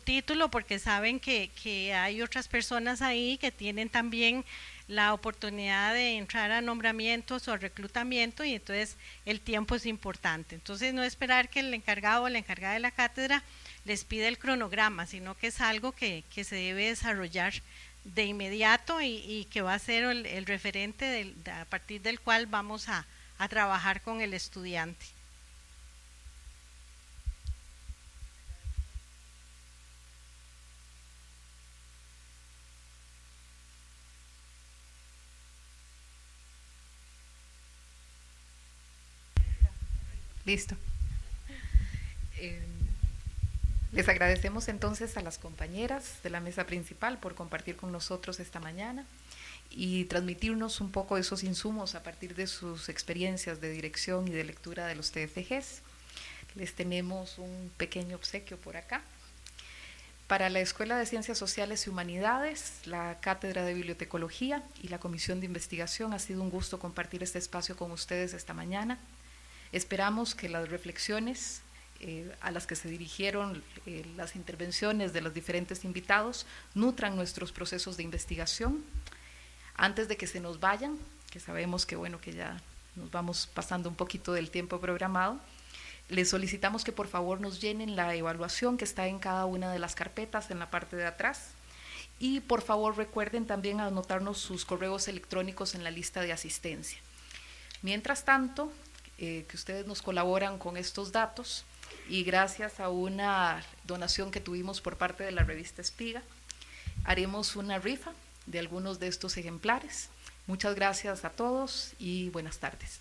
Speaker 5: título, porque saben que hay otras personas ahí que tienen también la oportunidad de entrar a nombramientos o a reclutamiento, y entonces el tiempo es importante. Entonces no esperar que el encargado o la encargada de la cátedra les pide el cronograma, sino que es algo que se debe desarrollar de inmediato y que va a ser el referente a partir del cual vamos a trabajar con el estudiante.
Speaker 1: Listo. Les agradecemos entonces a las compañeras de la mesa principal por compartir con nosotros esta mañana y transmitirnos un poco de esos insumos a partir de sus experiencias de dirección y de lectura de los TFGs. Les tenemos un pequeño obsequio por acá. Para la Escuela de Ciencias Sociales y Humanidades, la Cátedra de Bibliotecología y la Comisión de Investigación, ha sido un gusto compartir este espacio con ustedes esta mañana. Esperamos que las reflexiones a las que se dirigieron las intervenciones de los diferentes invitados nutran nuestros procesos de investigación. Antes de que se nos vayan, que sabemos que bueno, que ya nos vamos pasando un poquito del tiempo programado, les solicitamos que por favor nos llenen la evaluación que está en cada una de las carpetas en la parte de atrás, y por favor recuerden también anotarnos sus correos electrónicos en la lista de asistencia. Mientras tanto, que ustedes nos colaboran con estos datos, y gracias a una donación que tuvimos por parte de la revista Espiga, haremos una rifa de algunos de estos ejemplares. Muchas gracias a todos y buenas tardes.